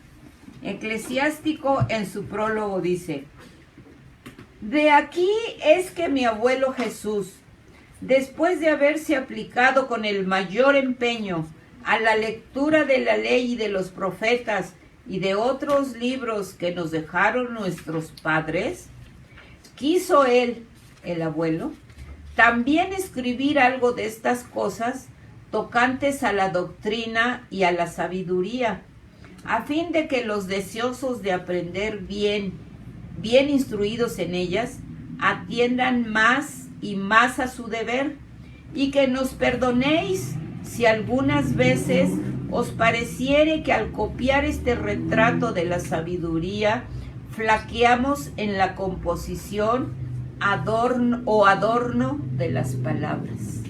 Eclesiástico en su prólogo dice, de aquí es que mi abuelo Jesús, después de haberse aplicado con el mayor empeño a la lectura de la ley y de los profetas y de otros libros que nos dejaron nuestros padres, quiso él, el abuelo, también escribir algo de estas cosas tocantes a la doctrina y a la sabiduría, a fin de que los deseosos de aprender bien instruidos en ellas, atiendan más y más a su deber, y que nos perdonéis si algunas veces os pareciere que al copiar este retrato de la sabiduría flaqueamos en la composición adorno de las palabras.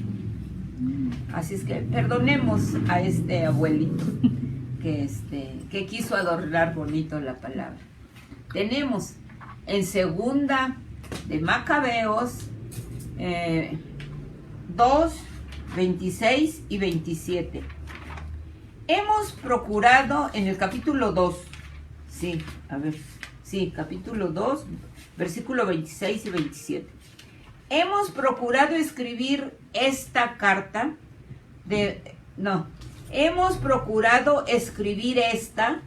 Así es que perdonemos a este abuelito que quiso adornar bonito la palabra. Tenemos en segunda de Macabeos 2, 26 y 27. Hemos procurado en el capítulo 2, capítulo 2, versículo 26 y 27. Hemos procurado escribir esta carta hemos procurado escribir esta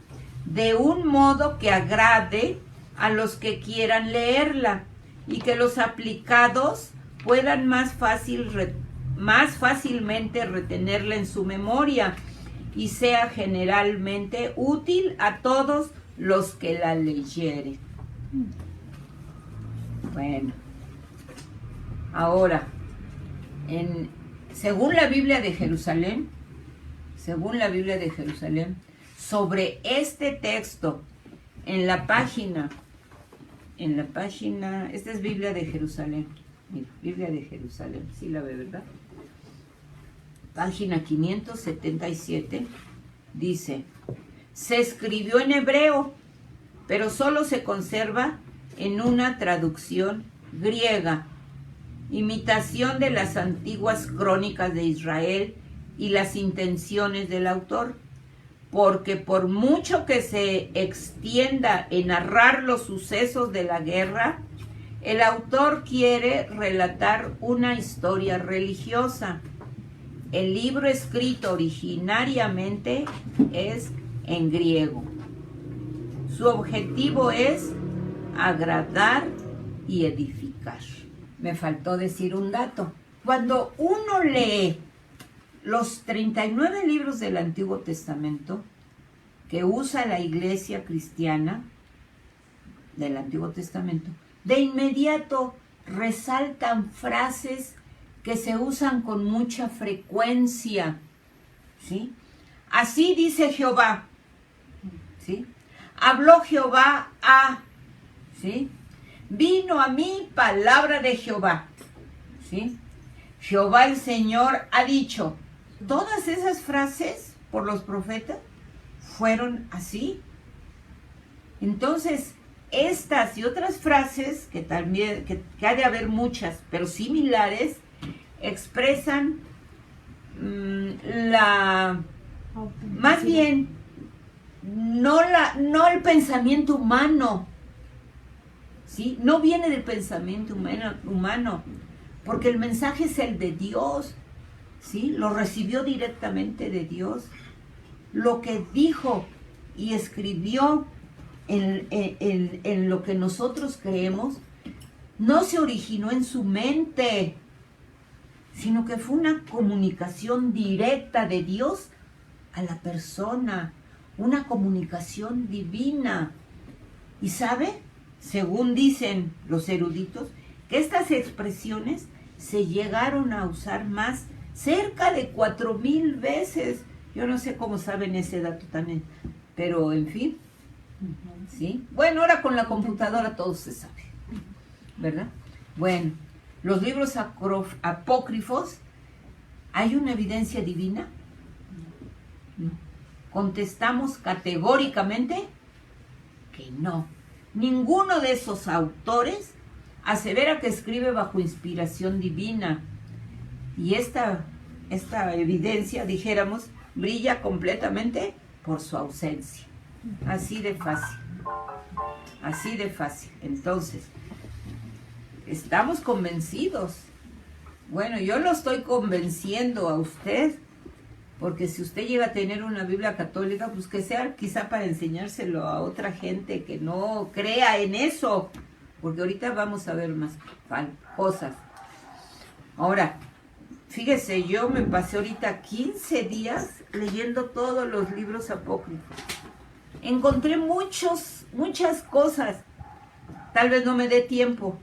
de un modo que agrade a los que quieran leerla y que los aplicados puedan más fácilmente retenerla en su memoria y sea generalmente útil a todos los que la leyeren. Bueno, Ahora, según la Biblia de Jerusalén, sobre este texto, en la página, esta es Biblia de Jerusalén, mira, Biblia de Jerusalén, sí la ve, ¿verdad? Página 577, dice, se escribió en hebreo, pero solo se conserva en una traducción griega, imitación de las antiguas crónicas de Israel y las intenciones del autor, porque por mucho que se extienda en narrar los sucesos de la guerra, el autor quiere relatar una historia religiosa. El libro escrito originariamente es en griego. Su objetivo es agradar y edificar. Me faltó decir un dato. Cuando uno lee los 39 libros del Antiguo Testamento que usa la iglesia cristiana del Antiguo Testamento, de inmediato resaltan frases que se usan con mucha frecuencia, ¿sí? Así dice Jehová, ¿sí? Habló Jehová a, ¿sí? Vino a mí palabra de Jehová, ¿sí? Jehová el Señor ha dicho. Todas esas frases por los profetas fueron así. Entonces, estas y otras frases, que también, que ha de haber muchas, pero similares, expresan más bien, no el pensamiento humano, ¿sí? No viene del pensamiento humano, porque el mensaje es el de Dios, ¿sí? Lo recibió directamente de Dios. Lo que dijo y escribió en lo que nosotros creemos, no se originó en su mente, sino que fue una comunicación directa de Dios a la persona, una comunicación divina. ¿Y sabe? Según dicen los eruditos, que estas expresiones se llegaron a usar más, cerca de 4,000 veces. Yo no sé cómo saben ese dato también, pero en fin, ¿sí? Bueno, ahora con la computadora todo se sabe, ¿verdad? Bueno, los libros apócrifos, ¿hay una evidencia divina? No. Contestamos categóricamente que no. Ninguno de esos autores asevera que escribe bajo inspiración divina. Y esta evidencia, dijéramos, brilla completamente por su ausencia. Así de fácil. Así de fácil. Entonces, estamos convencidos. Bueno, yo lo estoy convenciendo a usted, porque si usted llega a tener una Biblia católica, pues que sea quizá para enseñárselo a otra gente que no crea en eso, porque ahorita vamos a ver más cosas. Ahora, fíjese, yo me pasé ahorita 15 días leyendo todos los libros apócrifos. Encontré muchas cosas. Tal vez no me dé tiempo.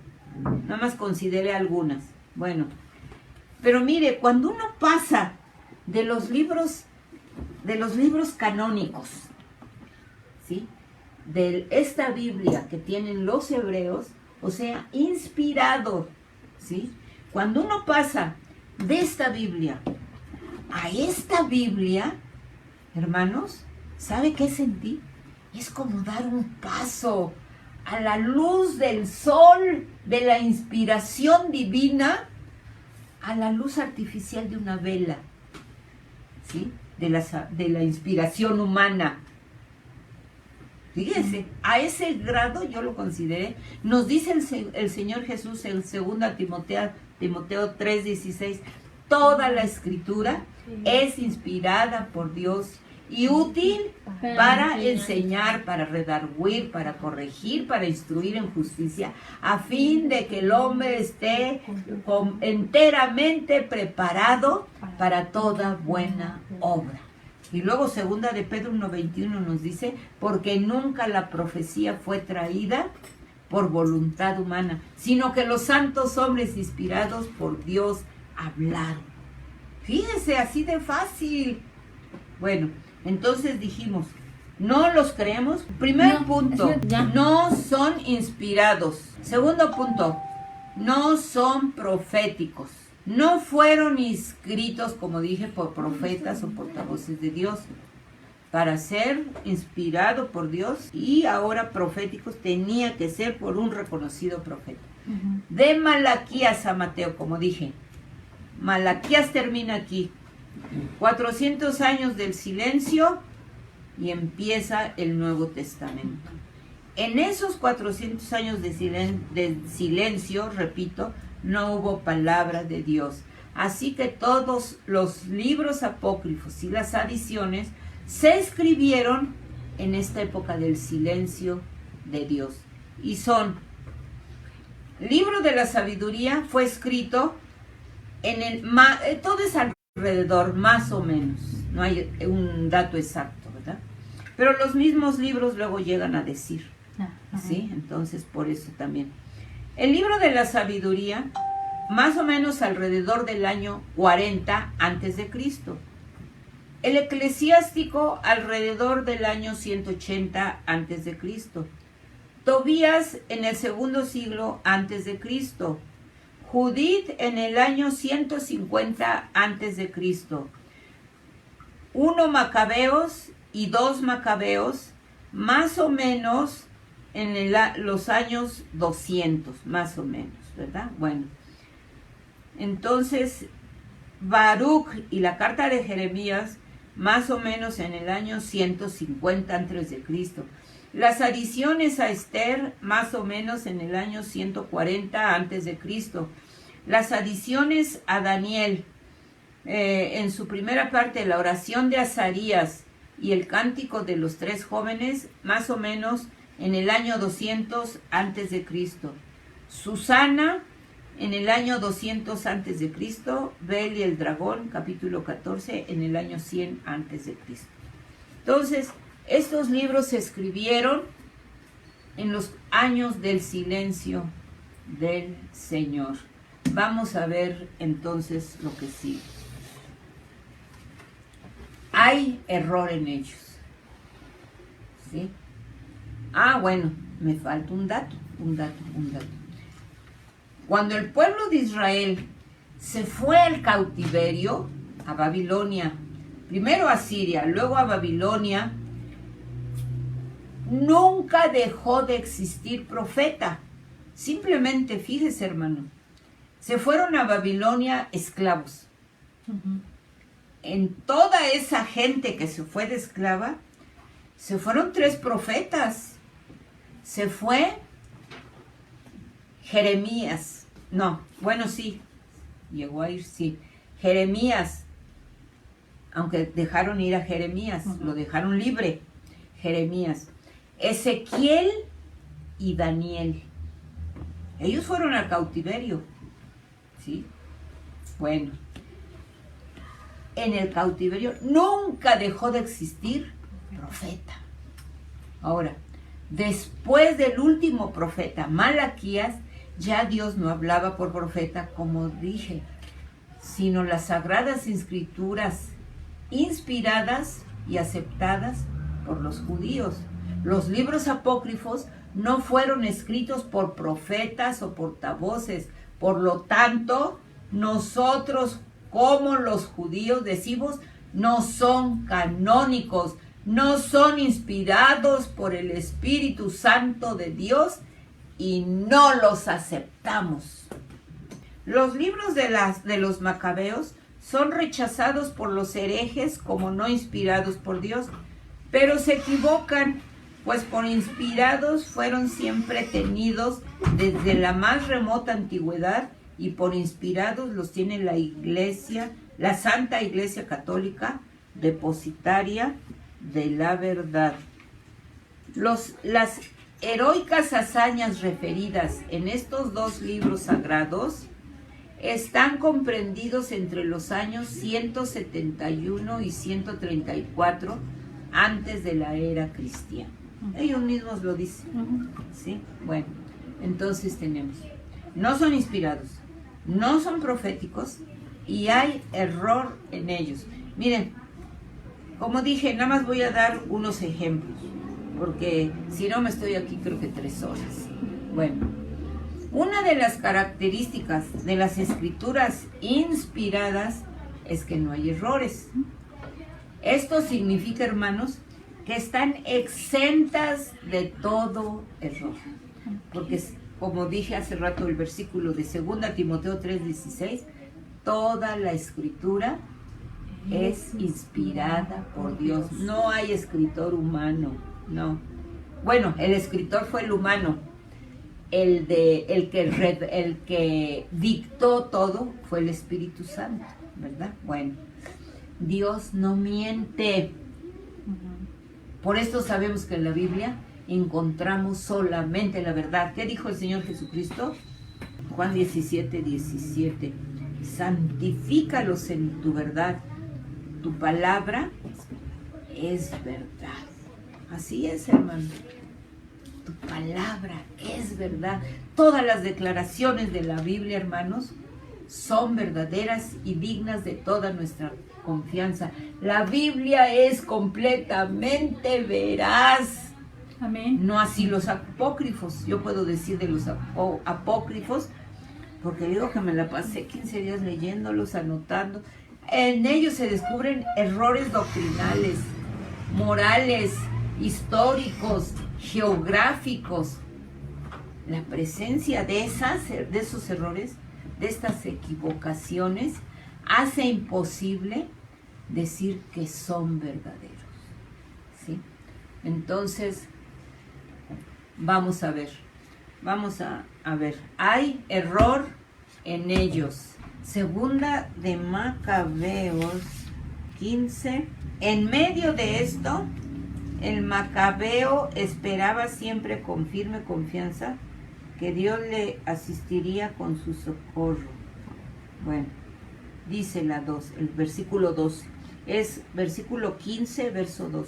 Nada más consideré algunas. Bueno, pero mire, cuando uno pasa de los libros canónicos, ¿sí? De esta Biblia que tienen los hebreos, o sea, inspirado, ¿sí? Cuando uno pasa de esta Biblia a esta Biblia, hermanos, ¿sabe qué sentí? Es como dar un paso a la luz del sol, de la inspiración divina, a la luz artificial de una vela, ¿sí? De la inspiración humana. Fíjense, a ese grado yo lo consideré. Nos dice el Señor Jesús en 2 Timoteo 3:16, toda la escritura es inspirada por Dios y útil para enseñar, para redarguir, para corregir, para instruir en justicia, a fin de que el hombre esté enteramente preparado para toda buena obra. Y luego 2 de Pedro 1:21 nos dice, porque nunca la profecía fue traída por voluntad humana, sino que los santos hombres inspirados por Dios hablaron. Fíjense, así de fácil. Bueno, entonces dijimos, no los creemos. Primer punto, no son inspirados. Segundo punto, no son proféticos. No fueron inscritos, como dije, por profetas o portavoces de Dios. Para ser inspirado por Dios y ahora proféticos tenía que ser por un reconocido profeta. De Malaquías a Mateo, como dije, Malaquías termina aquí. 400 años del silencio y empieza el Nuevo Testamento. En esos 400 años de silencio, repito, no hubo palabra de Dios. Así que todos los libros apócrifos y las adiciones se escribieron en esta época del silencio de Dios. Y son, libro de la sabiduría fue escrito todo es alrededor, más o menos. No hay un dato exacto, ¿verdad? Pero los mismos libros luego llegan a decir. ¿Sí? Entonces, por eso también. El libro de la sabiduría, más o menos alrededor del año 40 antes de Cristo. El eclesiástico alrededor del año 180 antes de Cristo. Tobías en el segundo siglo antes de Cristo. Judith en el año 150 antes de Cristo. 1 Macabeos y 2 Macabeos, más o menos en los años 200, más o menos, ¿verdad? Bueno, entonces Baruch y la carta de Jeremías, más o menos en el año 150 antes de Cristo. Las adiciones a Esther, más o menos en el año 140 antes de Cristo. Las adiciones a Daniel, en su primera parte, la oración de Azarías y el cántico de los tres jóvenes, más o menos en el año 200 antes de Cristo. Susana, en el año 200 antes de Cristo. Bel y el dragón, capítulo 14, en el año 100 antes de Cristo. Entonces, estos libros se escribieron en los años del silencio del Señor. Vamos a ver entonces lo que sigue. Hay error en ellos. ¿Sí? Bueno, me falta un dato. Cuando el pueblo de Israel se fue al cautiverio, a Babilonia, primero a Siria, luego a Babilonia, nunca dejó de existir profeta. Simplemente, fíjese, hermano, se fueron a Babilonia esclavos. En toda esa gente que se fue de esclava, se fueron 3 profetas. Se fue Jeremías. No, bueno, sí, llegó a ir, sí. Jeremías, aunque dejaron ir a Jeremías, lo dejaron libre. Jeremías. Ezequiel y Daniel. Ellos fueron al cautiverio. ¿Sí? Bueno. En el cautiverio nunca dejó de existir profeta. Ahora, después del último profeta, Malaquías, ya Dios no hablaba por profeta, como dije, sino las sagradas escrituras inspiradas y aceptadas por los judíos. Los libros apócrifos no fueron escritos por profetas o portavoces. Por lo tanto, nosotros, como los judíos, decimos, no son canónicos, no son inspirados por el Espíritu Santo de Dios y no los aceptamos. Los libros de los macabeos son rechazados por los herejes como no inspirados por Dios, pero se equivocan, pues por inspirados fueron siempre tenidos desde la más remota antigüedad y por inspirados los tiene la Iglesia, la Santa Iglesia Católica, depositaria de la verdad. Las heroicas hazañas referidas en estos 2 libros sagrados están comprendidos entre los años 171 y 134 antes de la era cristiana. Ellos mismos lo dicen. ¿Sí? Bueno, Entonces tenemos, no son inspirados, no son proféticos y hay error en ellos. Miren, como dije, nada más voy a dar unos ejemplos, porque si no me estoy aquí creo que 3 horas. Bueno, una de las características de las escrituras inspiradas es que no hay errores. Esto significa, hermanos, que están exentas de todo error. Porque, como dije hace rato, el versículo de 2 Timoteo 3:16, toda la escritura es inspirada por Dios. No hay escritor humano, no. Bueno, el escritor fue el humano. El que dictó todo fue el Espíritu Santo, ¿verdad? Bueno, Dios no miente. Por esto sabemos que en la Biblia encontramos solamente la verdad. ¿Qué dijo el Señor Jesucristo? Juan 17:17. Santifícalos en tu verdad. Tu palabra es verdad. Así es, hermano. Tu palabra es verdad. Todas las declaraciones de la Biblia, hermanos, son verdaderas y dignas de toda nuestra confianza. La Biblia es completamente veraz. Amén. No así los apócrifos. Yo puedo decir de los apócrifos, porque digo que me la pasé 15 días leyéndolos, anotando. En ellos se descubren errores doctrinales, morales, históricos, geográficos. La presencia de esos errores, de estas equivocaciones, hace imposible decir que son verdaderos, ¿sí? Entonces, vamos a ver, hay error en ellos. Segunda de Macabeos 15. En medio de esto, el macabeo esperaba siempre con firme confianza que Dios le asistiría con su socorro. Bueno, dice el versículo 12. Es versículo 15, verso 2.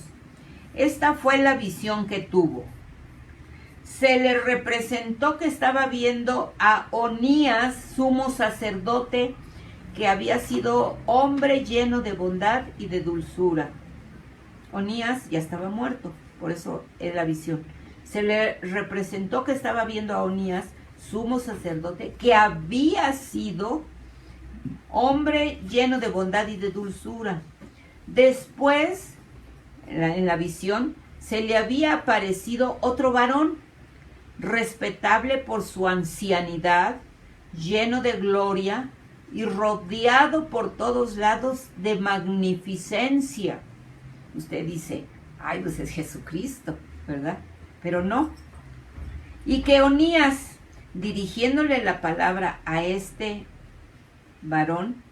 Esta fue la visión que tuvo. Se le representó que estaba viendo a Onías, sumo sacerdote, que había sido hombre lleno de bondad y de dulzura. Onías ya estaba muerto, por eso es la visión. Se le representó que estaba viendo a Onías, sumo sacerdote, que había sido hombre lleno de bondad y de dulzura. Después, en la visión, se le había aparecido otro varón, respetable por su ancianidad, lleno de gloria y rodeado por todos lados de magnificencia. Usted dice, ay, pues es Jesucristo, ¿verdad? Pero no. Y que Onías, dirigiéndole la palabra a este varón,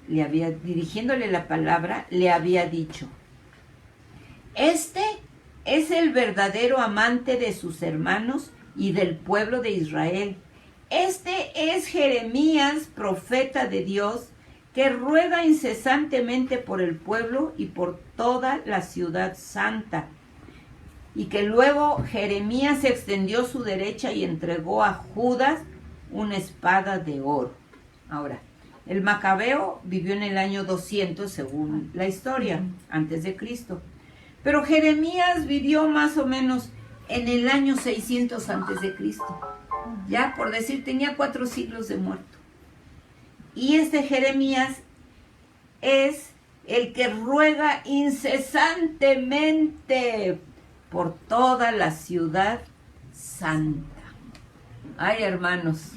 dirigiéndole la palabra, le había dicho: este es el verdadero amante de sus hermanos y del pueblo de Israel. Este es Jeremías, profeta de Dios, que ruega incesantemente por el pueblo y por toda la ciudad santa. Y que luego Jeremías extendió su derecha y entregó a Judas una espada de oro. Ahora, el macabeo vivió en el año 200 según la historia, antes de Cristo. Pero Jeremías vivió más o menos en el año 600 antes de Cristo. Ya, por decir, tenía 4 siglos de muerto. Y este Jeremías es el que ruega incesantemente por toda la ciudad santa. Ay, hermanos,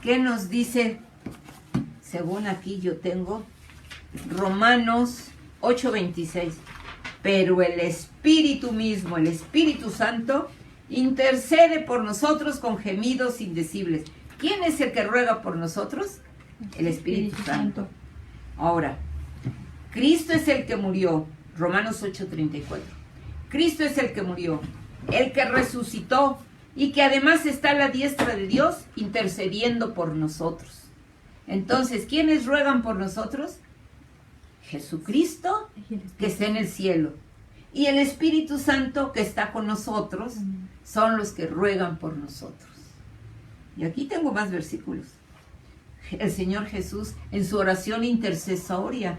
¿qué nos dice? Según aquí yo tengo Romanos 8:26. Pero el Espíritu mismo, el Espíritu Santo, intercede por nosotros con gemidos indecibles. ¿Quién es el que ruega por nosotros? El Espíritu Santo. Ahora, Cristo es el que murió. Romanos 8:34. Cristo es el que murió, el que resucitó y que además está a la diestra de Dios intercediendo por nosotros. Entonces, ¿quiénes ruegan por nosotros? Jesucristo, que está en el cielo, y el Espíritu Santo, que está con nosotros, son los que ruegan por nosotros. Y aquí tengo más versículos. El Señor Jesús en su oración intercesoria.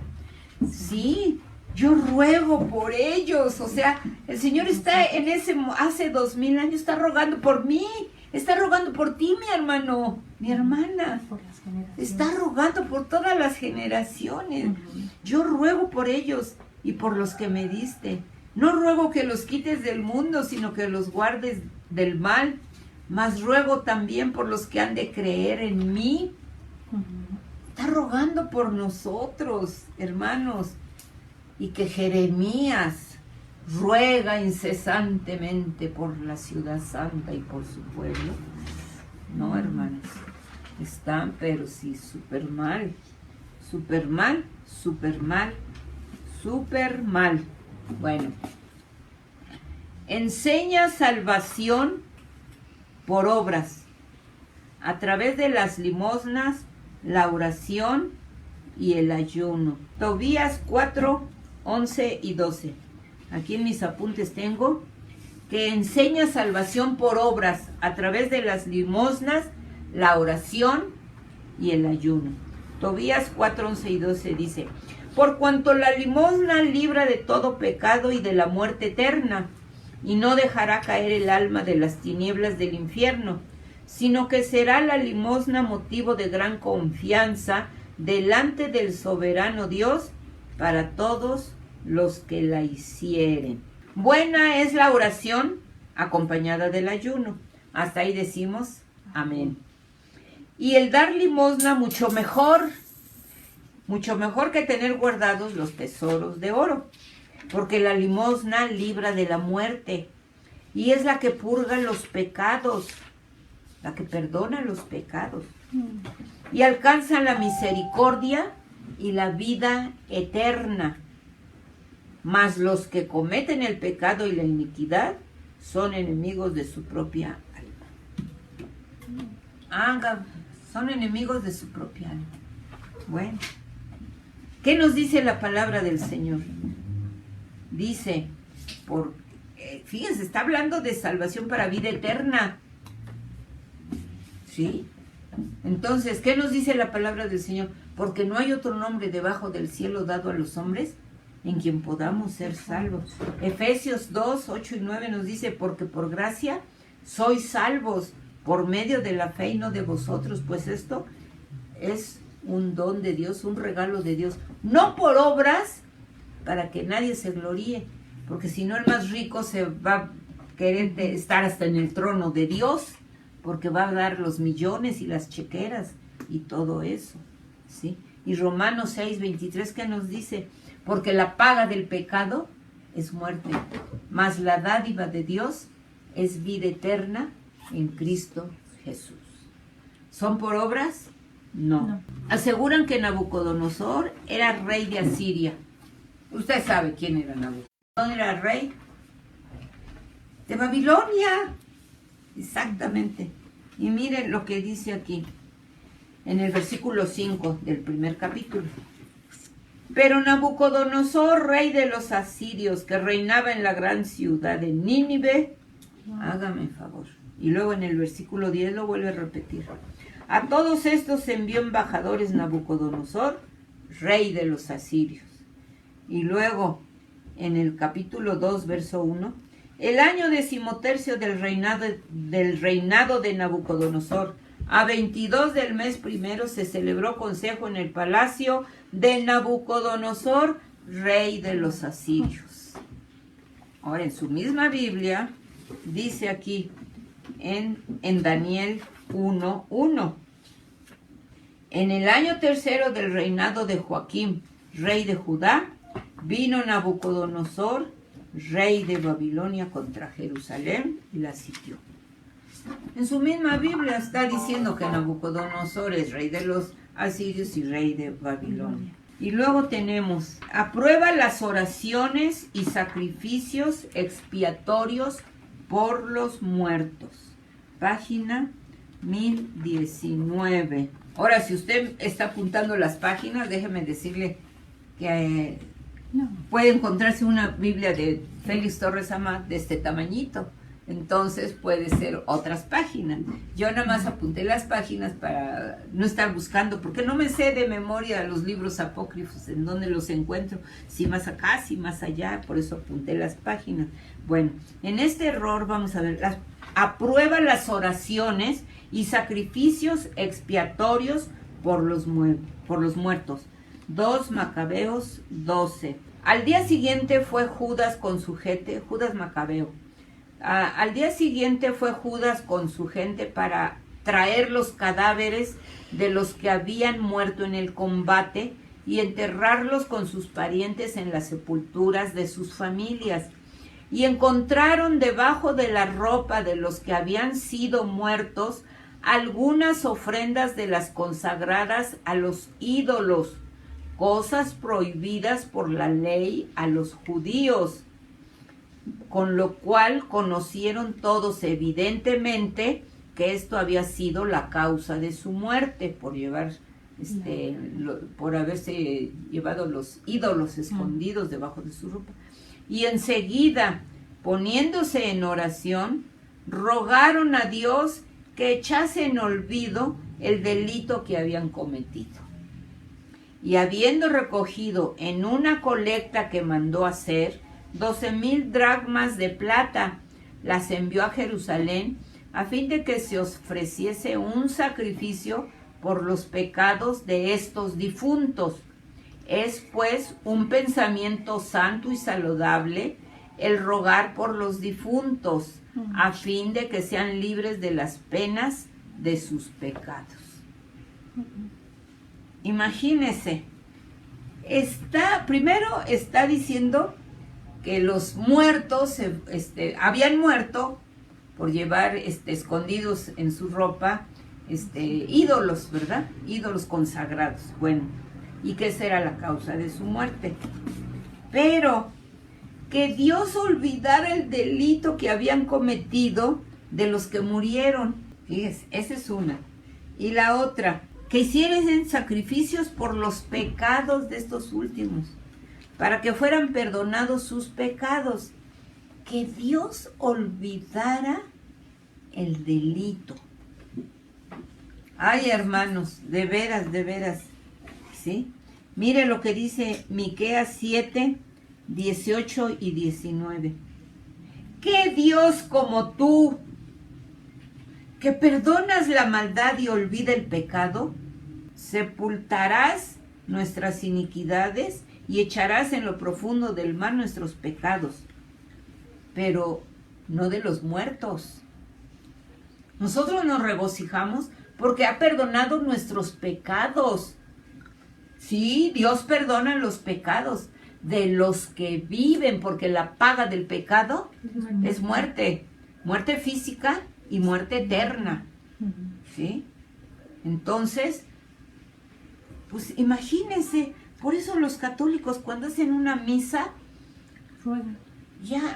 Sí, yo ruego por ellos. O sea, el Señor está en hace 2000 años, está rogando por mí. Está rogando por ti, mi hermano, mi hermana. Por las generaciones. Está rogando por todas las generaciones. Yo ruego por ellos y por los que me diste. No ruego que los quites del mundo, sino que los guardes del mal. Mas ruego también por los que han de creer en mí. Está rogando por nosotros, hermanos. Y que Jeremías ruega incesantemente por la ciudad santa y por su pueblo. No, hermanos. Están, pero sí, súper mal. Súper mal, súper mal, súper mal. Bueno. Enseña salvación por obras, a través de las limosnas, la oración y el ayuno. Tobías 4, 11 y 12. Aquí en mis apuntes tengo que enseña salvación por obras, a través de las limosnas, la oración y el ayuno. Tobías 4, 11 y 12 dice: por cuanto la limosna libra de todo pecado y de la muerte eterna, y no dejará caer el alma de las tinieblas del infierno, sino que será la limosna motivo de gran confianza delante del soberano Dios para todos los que la hicieren. Buena es la oración acompañada del ayuno. Hasta ahí decimos amén. Y el dar limosna mucho mejor que tener guardados los tesoros de oro, porque la limosna libra de la muerte y es la que purga los pecados, la que perdona los pecados y alcanza la misericordia y la vida eterna. Mas los que cometen el pecado y la iniquidad son enemigos de su propia alma. Son enemigos de su propia alma. Bueno, ¿qué nos dice la palabra del Señor? Dice, fíjense, está hablando de salvación para vida eterna. ¿Sí? Entonces, ¿qué nos dice la palabra del Señor? Porque no hay otro nombre debajo del cielo dado a los hombres en quien podamos ser salvos. Efesios 2, 8 y 9 nos dice: porque por gracia sois salvos por medio de la fe y no de vosotros, pues esto es un don de Dios, un regalo de Dios, no por obras, para que nadie se gloríe, porque si no el más rico se va a querer estar hasta en el trono de Dios, porque va a dar los millones y las chequeras y todo eso, ¿sí? Y Romanos 6, 23, ¿qué nos dice? Porque la paga del pecado es muerte, mas la dádiva de Dios es vida eterna en Cristo Jesús. ¿Son por obras? No. Aseguran que Nabucodonosor era rey de Asiria. Usted sabe quién era Nabucodonosor. ¿Dónde era rey? De Babilonia. Exactamente. Y miren lo que dice aquí, en el versículo 5 del primer capítulo. Pero Nabucodonosor, rey de los asirios, que reinaba en la gran ciudad de Nínive, hágame favor. Y luego en el versículo 10 lo vuelve a repetir. A todos estos envió embajadores Nabucodonosor, rey de los asirios. Y luego en el capítulo 2, verso 1, el año 13º del reinado de Nabucodonosor, a 22 del mes primero, se celebró consejo en el palacio de Nabucodonosor, rey de los asirios. Ahora, en su misma Biblia, dice aquí, en Daniel 1:1, en el año 3 del reinado de Joaquín, rey de Judá, vino Nabucodonosor, rey de Babilonia, contra Jerusalén y la sitió. En su misma Biblia está diciendo que Nabucodonosor es rey de los asirios y rey de Babilonia. Y luego tenemos, aprueba las oraciones y sacrificios expiatorios por los muertos. Página 1019. Ahora, si usted está apuntando las páginas, déjeme decirle que puede encontrarse una Biblia de Félix Torres Amat de este tamañito. Entonces puede ser otras páginas. Yo nada más apunté las páginas para no estar buscando, porque no me sé de memoria los libros apócrifos, en dónde los encuentro, si más acá, si más allá, por eso apunté las páginas. Bueno, en este error vamos a ver, aprueba las oraciones y sacrificios expiatorios por los muertos. 2 Macabeos 12. Al día siguiente fue Judas con su gente, Judas Macabeo. Al día siguiente fue Judas con su gente para traer los cadáveres de los que habían muerto en el combate y enterrarlos con sus parientes en las sepulturas de sus familias. Y encontraron debajo de la ropa de los que habían sido muertos algunas ofrendas de las consagradas a los ídolos, cosas prohibidas por la ley a los judíos, con lo cual conocieron todos evidentemente que esto había sido la causa de su muerte, por por haberse llevado los ídolos escondidos debajo de su ropa. Y enseguida, poniéndose en oración, rogaron a Dios que echase en olvido el delito que habían cometido. Y habiendo recogido en una colecta que mandó hacer 12,000 dracmas de plata, las envió a Jerusalén a fin de que se ofreciese un sacrificio por los pecados de estos difuntos. Es pues un pensamiento santo y saludable el rogar por los difuntos, a fin de que sean libres de las penas de sus pecados. Imagínese, primero está diciendo que los muertos habían muerto por llevar escondidos en su ropa ídolos, ¿verdad? Ídolos consagrados. Bueno, y que esa era la causa de su muerte. Pero que Dios olvidara el delito que habían cometido de los que murieron. Fíjese, esa es una. Y la otra, que hicieran sacrificios por los pecados de estos últimos, para que fueran perdonados sus pecados. Que Dios olvidara el delito. Ay, hermanos, de veras, ¿sí? Mire lo que dice Miqueas 7, 18 y 19. ¿Qué Dios como tú, que perdonas la maldad y olvida el pecado? Sepultarás nuestras iniquidades y echarás en lo profundo del mar nuestros pecados, pero no de los muertos. Nosotros nos regocijamos porque ha perdonado nuestros pecados. Sí, Dios perdona los pecados de los que viven, porque la paga del pecado es muerte, muerte física y muerte eterna. ¿Sí? Entonces, pues imagínense, por eso los católicos cuando hacen una misa,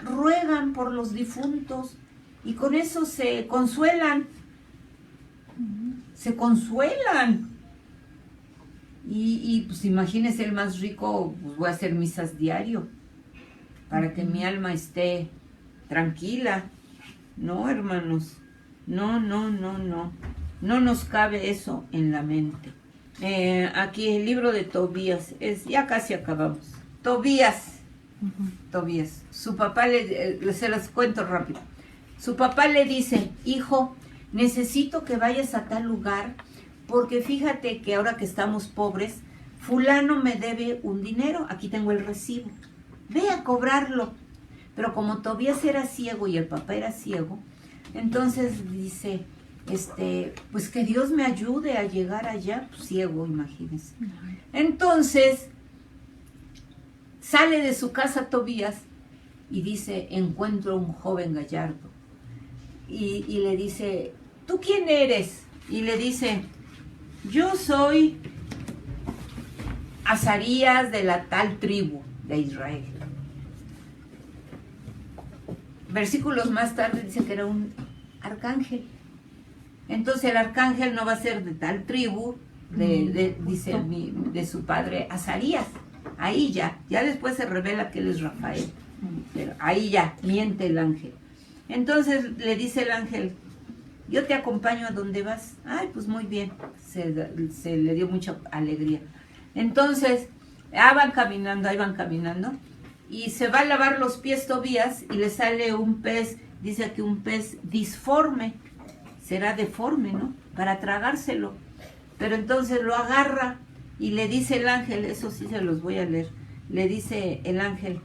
ruegan por los difuntos y con eso se consuelan. Se consuelan. Y pues imagínense, el más rico, pues voy a hacer misas diario para que mi alma esté tranquila. No, hermanos, no nos cabe eso en la mente. Aquí el libro de Tobías, ya casi acabamos. Tobías, su papá se las cuento rápido. Su papá le dice: hijo, necesito que vayas a tal lugar, porque fíjate que ahora que estamos pobres, fulano me debe un dinero, aquí tengo el recibo, ve a cobrarlo. Pero como Tobías era ciego y el papá era ciego, entonces dice, pues que Dios me ayude a llegar allá, pues, ciego, imagínense. Entonces, sale de su casa Tobías y dice, encuentro un joven gallardo. Y le dice, ¿tú quién eres? Y le dice, yo soy Azarías de la tal tribu de Israel. Versículos más tarde dice que era un arcángel. Entonces el arcángel no va a ser de tal tribu, dice de su padre Azarías. Ahí ya después se revela que él es Rafael. Pero ahí ya miente el ángel. Entonces le dice el ángel, yo te acompaño a donde vas. Ay, pues muy bien, se le dio mucha alegría. Entonces, ahí van caminando, y se va a lavar los pies Tobías y le sale un pez, dice que un pez disforme, será deforme, ¿no? Para tragárselo. Pero entonces lo agarra y le dice el ángel, eso sí se los voy a leer, le dice el ángel,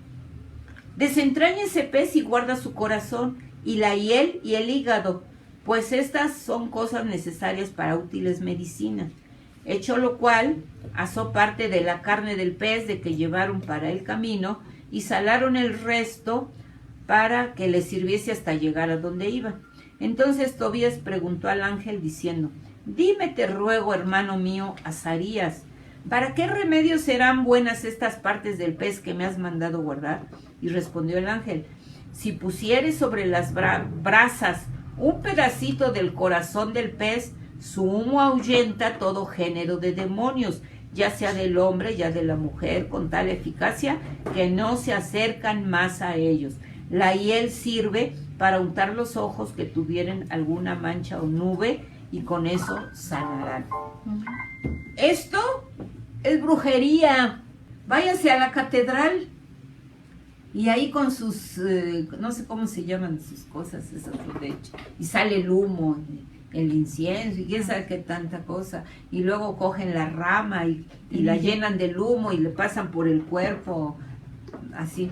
desentraña ese pez y guarda su corazón y la hiel y el hígado, pues estas son cosas necesarias para útiles medicinas. Hecho lo cual, asó parte de la carne del pez de que llevaron para el camino y salaron el resto para que les sirviese hasta llegar a donde iban. Entonces Tobías preguntó al ángel diciendo, dime, te ruego, hermano mío, Azarías, ¿para qué remedio serán buenas estas partes del pez que me has mandado guardar? Y respondió el ángel, si pusieres sobre las brasas un pedacito del corazón del pez, su humo ahuyenta todo género de demonios, ya sea del hombre, ya de la mujer, con tal eficacia que no se acercan más a ellos. La hiel sirve para untar los ojos que tuvieren alguna mancha o nube, y con eso sanarán. Esto es brujería. Váyase a la catedral y ahí con sus, no sé cómo se llaman sus cosas, esas de hecho, y sale el humo, el incienso y quién sabe qué tanta cosa, y luego cogen la rama y la llenan del humo y le pasan por el cuerpo, así.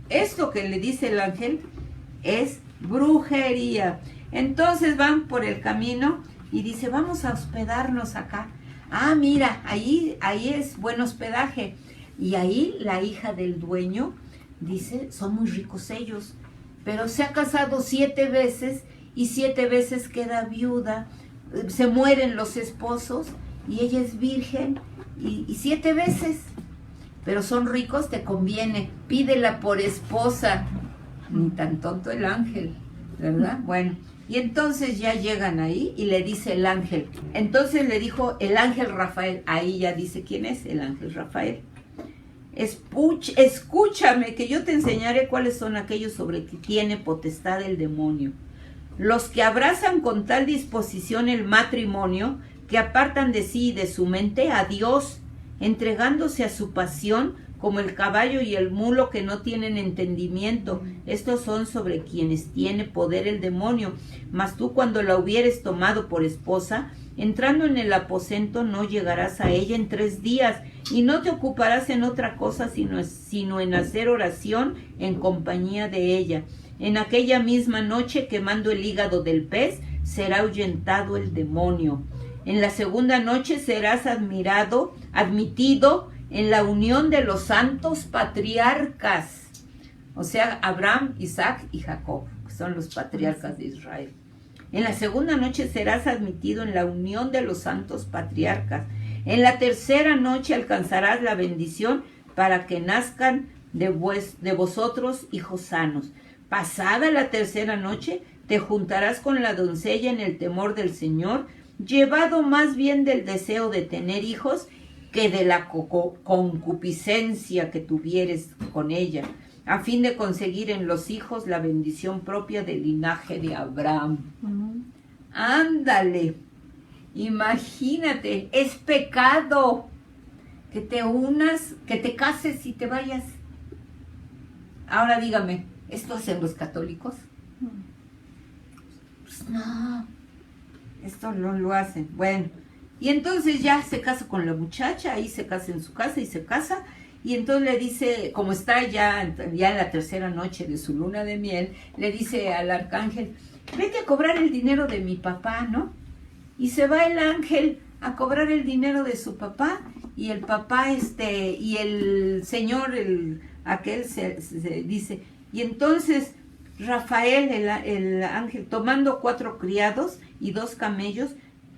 Esto que le dice el ángel es brujería. Entonces van por el camino y dice, vamos a hospedarnos acá. Ah, mira, ahí es buen hospedaje. Y ahí la hija del dueño dice, son muy ricos ellos, pero se ha casado 7 veces y 7 veces queda viuda, se mueren los esposos y ella es virgen y 7 veces, pero son ricos, te conviene, pídela por esposa. Ni tan tonto el ángel, ¿verdad? Bueno, y entonces ya llegan ahí y le dice el ángel, entonces le dijo el ángel Rafael, ahí ya dice quién es el ángel Rafael. Escúchame, que yo te enseñaré cuáles son aquellos sobre que tiene potestad el demonio. Los que abrazan con tal disposición el matrimonio, que apartan de sí y de su mente a Dios, entregándose a su pasión, como el caballo y el mulo que no tienen entendimiento. Estos son sobre quienes tiene poder el demonio. Mas tú, cuando la hubieres tomado por esposa, entrando en el aposento, no llegarás a ella en 3 días, y no te ocuparás en otra cosa sino en hacer oración en compañía de ella. En aquella misma noche, quemando el hígado del pez, será ahuyentado el demonio. En la segunda noche serás admitido en la unión de los santos patriarcas, o sea, Abraham, Isaac y Jacob, que son los patriarcas de Israel. En la segunda noche serás admitido en la unión de los santos patriarcas. En la tercera noche alcanzarás la bendición para que nazcan de vosotros hijos sanos. Pasada la tercera noche, te juntarás con la doncella en el temor del Señor, llevado más bien del deseo de tener hijos que de la concupiscencia que tuvieres con ella, a fin de conseguir en los hijos la bendición propia del linaje de Abraham. Ándale, imagínate, es pecado que te unas, que te cases y te vayas. Ahora dígame, ¿esto hacen los católicos? Pues no, esto no lo hacen. Bueno, y entonces ya se casa con la muchacha, ahí se casa en su casa y se casa, y entonces le dice, como está ya en la tercera noche de su luna de miel, le dice al arcángel, vete a cobrar el dinero de mi papá, ¿no? Y se va el ángel a cobrar el dinero de su papá, y el papá, y el señor, aquel se dice, y entonces Rafael, el ángel, tomando 4 criados y 2 camellos,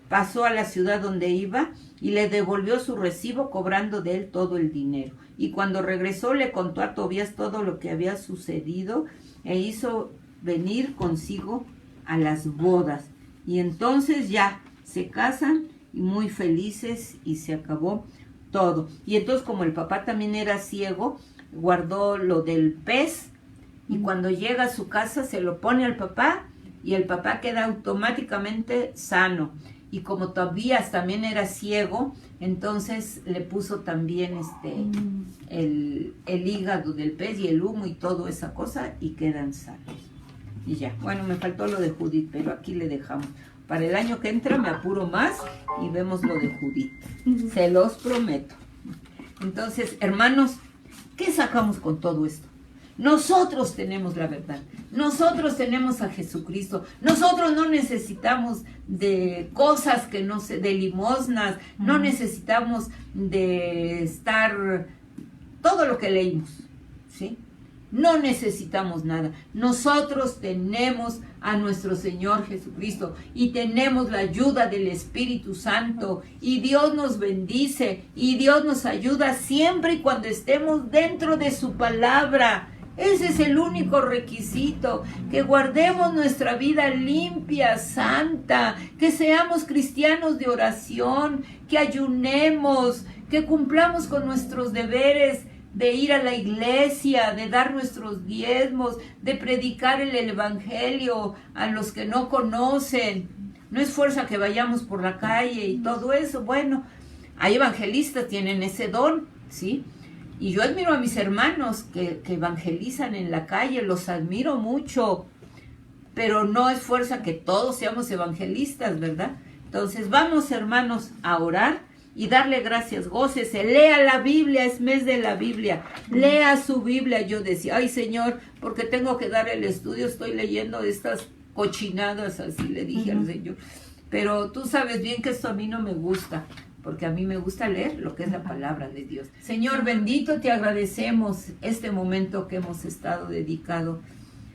pasó a la ciudad donde iba y le devolvió su recibo, cobrando de él todo el dinero. Y cuando regresó le contó a Tobías todo lo que había sucedido e hizo venir consigo a las bodas. Y entonces ya se casan y muy felices y se acabó todo. Y entonces, como el papá también era ciego, guardó lo del pez Y cuando llega a su casa se lo pone al papá y el papá queda automáticamente sano. Y como Tobías también era ciego, entonces le puso también el hígado del pez y el humo y toda esa cosa y quedan sanos. Y ya, bueno, me faltó lo de Judith, pero aquí le dejamos. Para el año que entra me apuro más y vemos lo de Judith. Se los prometo. Entonces, hermanos, ¿qué sacamos con todo esto? Nosotros tenemos la verdad. Nosotros tenemos a Jesucristo. Nosotros no necesitamos de cosas que no sé, de limosnas. No necesitamos de estar todo lo que leímos, ¿sí? No necesitamos nada. Nosotros tenemos a nuestro Señor Jesucristo y tenemos la ayuda del Espíritu Santo y Dios nos bendice y Dios nos ayuda siempre y cuando estemos dentro de su palabra. Ese es el único requisito, que guardemos nuestra vida limpia, santa, que seamos cristianos de oración, que ayunemos, que cumplamos con nuestros deberes de ir a la iglesia, de dar nuestros diezmos, de predicar el evangelio a los que no conocen. No es fuerza que vayamos por la calle y todo eso. Bueno, hay evangelistas, tienen ese don, ¿sí? Y yo admiro a mis hermanos que evangelizan en la calle, los admiro mucho, pero no es fuerza que todos seamos evangelistas, ¿verdad? Entonces vamos, hermanos, a orar y darle gracias, gócese, lea la Biblia, es mes de la Biblia, lea su Biblia. Yo decía, ay Señor, porque tengo que dar el estudio, estoy leyendo estas cochinadas, así le dije al Señor, pero tú sabes bien que esto a mí no me gusta, porque a mí me gusta leer lo que es la palabra de Dios. Señor bendito, te agradecemos este momento que hemos estado dedicado.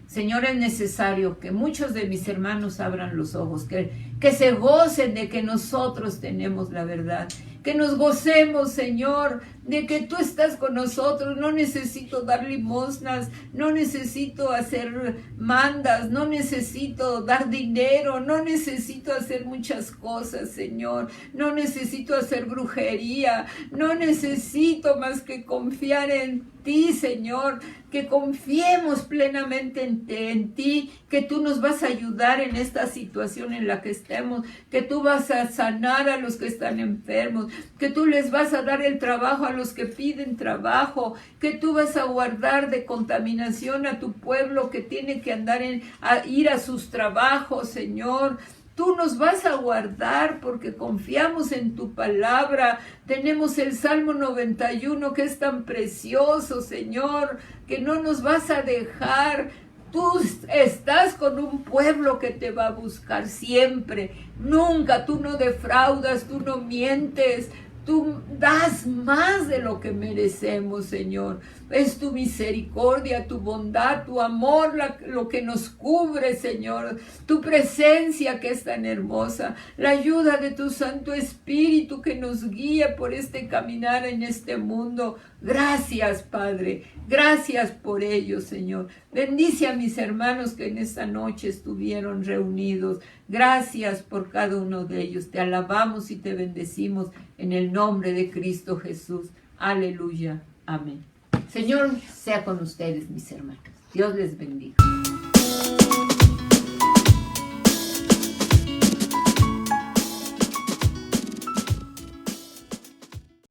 Señor, es necesario que muchos de mis hermanos abran los ojos, que se gocen de que nosotros tenemos la verdad, que nos gocemos, Señor, de que tú estás con nosotros. No necesito dar limosnas, no necesito hacer mandas, no necesito dar dinero, no necesito hacer muchas cosas, Señor, no necesito hacer brujería, no necesito más que confiar en ti, Señor, que confiemos plenamente en ti, que tú nos vas a ayudar en esta situación en la que estemos, que tú vas a sanar a los que están enfermos, que tú les vas a dar el trabajo a los que piden trabajo, que tú vas a guardar de contaminación a tu pueblo que tiene que andar a ir a sus trabajos, Señor. Tú nos vas a guardar porque confiamos en tu palabra. Tenemos el Salmo 91 que es tan precioso, Señor, que no nos vas a dejar. Tú estás con un pueblo que te va a buscar siempre. Nunca, tú no defraudas, tú no mientes. Tú das más de lo que merecemos, Señor. Es tu misericordia, tu bondad, tu amor lo que nos cubre, Señor. Tu presencia que es tan hermosa. La ayuda de tu Santo Espíritu que nos guía por este caminar en este mundo. Gracias, Padre. Gracias por ello, Señor. Bendice a mis hermanos que en esta noche estuvieron reunidos. Gracias por cada uno de ellos. Te alabamos y te bendecimos en el nombre de Cristo Jesús. Aleluya. Amén. Señor sea con ustedes, mis hermanos. Dios les bendiga.